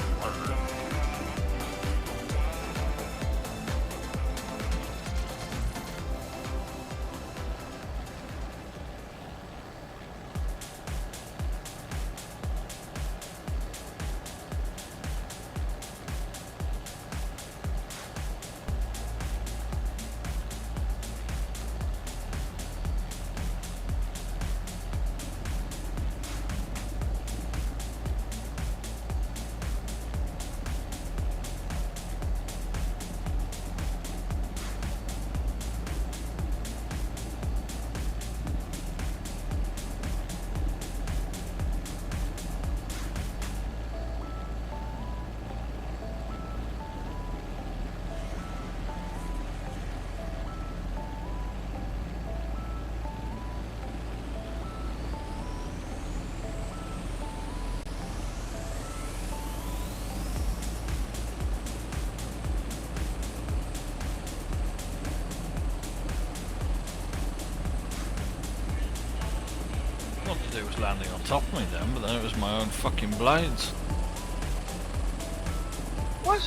It was landing on top of me then, but then it was my own fucking blades. What?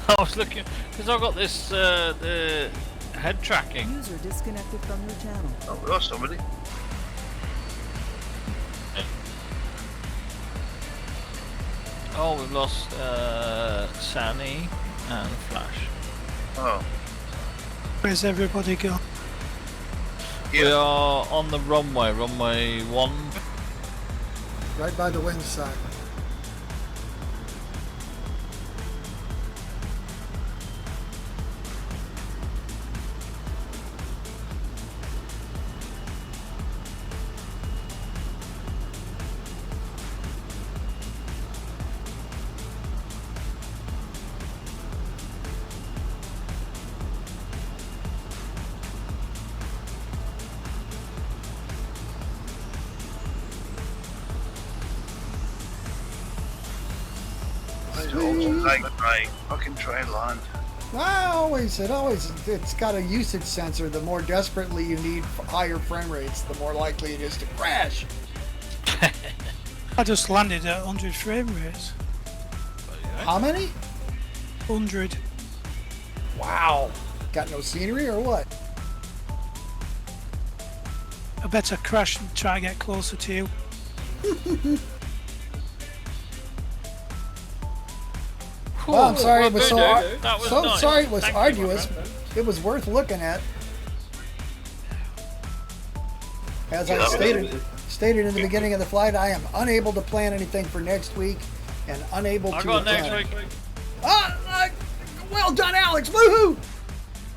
I was looking because I got this the head tracking. User disconnected from your channel. Oh, we lost somebody. Oh, we've lost Sani and Flash. Oh. Where's everybody gone? We are on the runway 1. Right by the wind side. Right, fucking try and land. It's got a usage sensor. The more desperately you need higher frame rates, the more likely it is to crash. I just landed at 100 frame rates. How many? 100. Wow. Got no scenery or what? I better crash and try and get closer to you. Well, I'm sorry it was so That was nice. sorry it was Thank you, arduous. my friend. It was worth looking at. As I Yeah, stated in the beginning of the flight, I am unable to plan anything for next week and unable to I got attend. next week. Well done, Alex! Woohoo!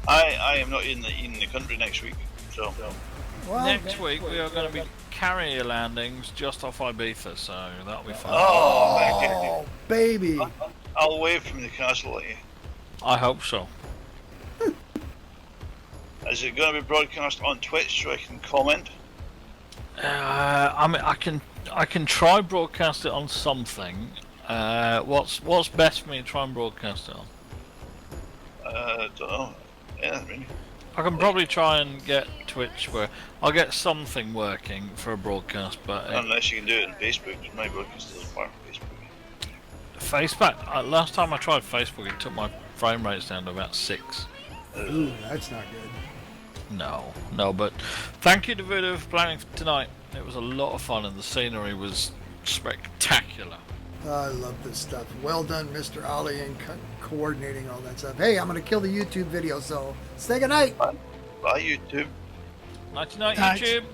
I am not in the country next week, so Well, Next week we are going to be carrier landings just off Ibiza, so that'll be fun. oh, baby. I'll wave from the castle at you. I hope so. Is it going to be broadcast on Twitch so I can comment? I mean, I can try broadcast it on something. What's best for me to try and broadcast it on? Don't know. Yeah, really. I can probably try and get Twitch where I'll get something working for a broadcast, but Unless you can do it on Facebook. My broadcast doesn't work on Facebook. Facebook. Last time I tried Facebook, it took my frame rates down to about 6. Ooh, that's not good. No, but thank you to Voodoo for playing tonight. It was a lot of fun and the scenery was spectacular. I love this stuff. Well done, Mr. Ali, in coordinating all that stuff. Hey, I'm going to kill the YouTube video, so say goodnight. Bye, YouTube. Nighty night, Night. YouTube.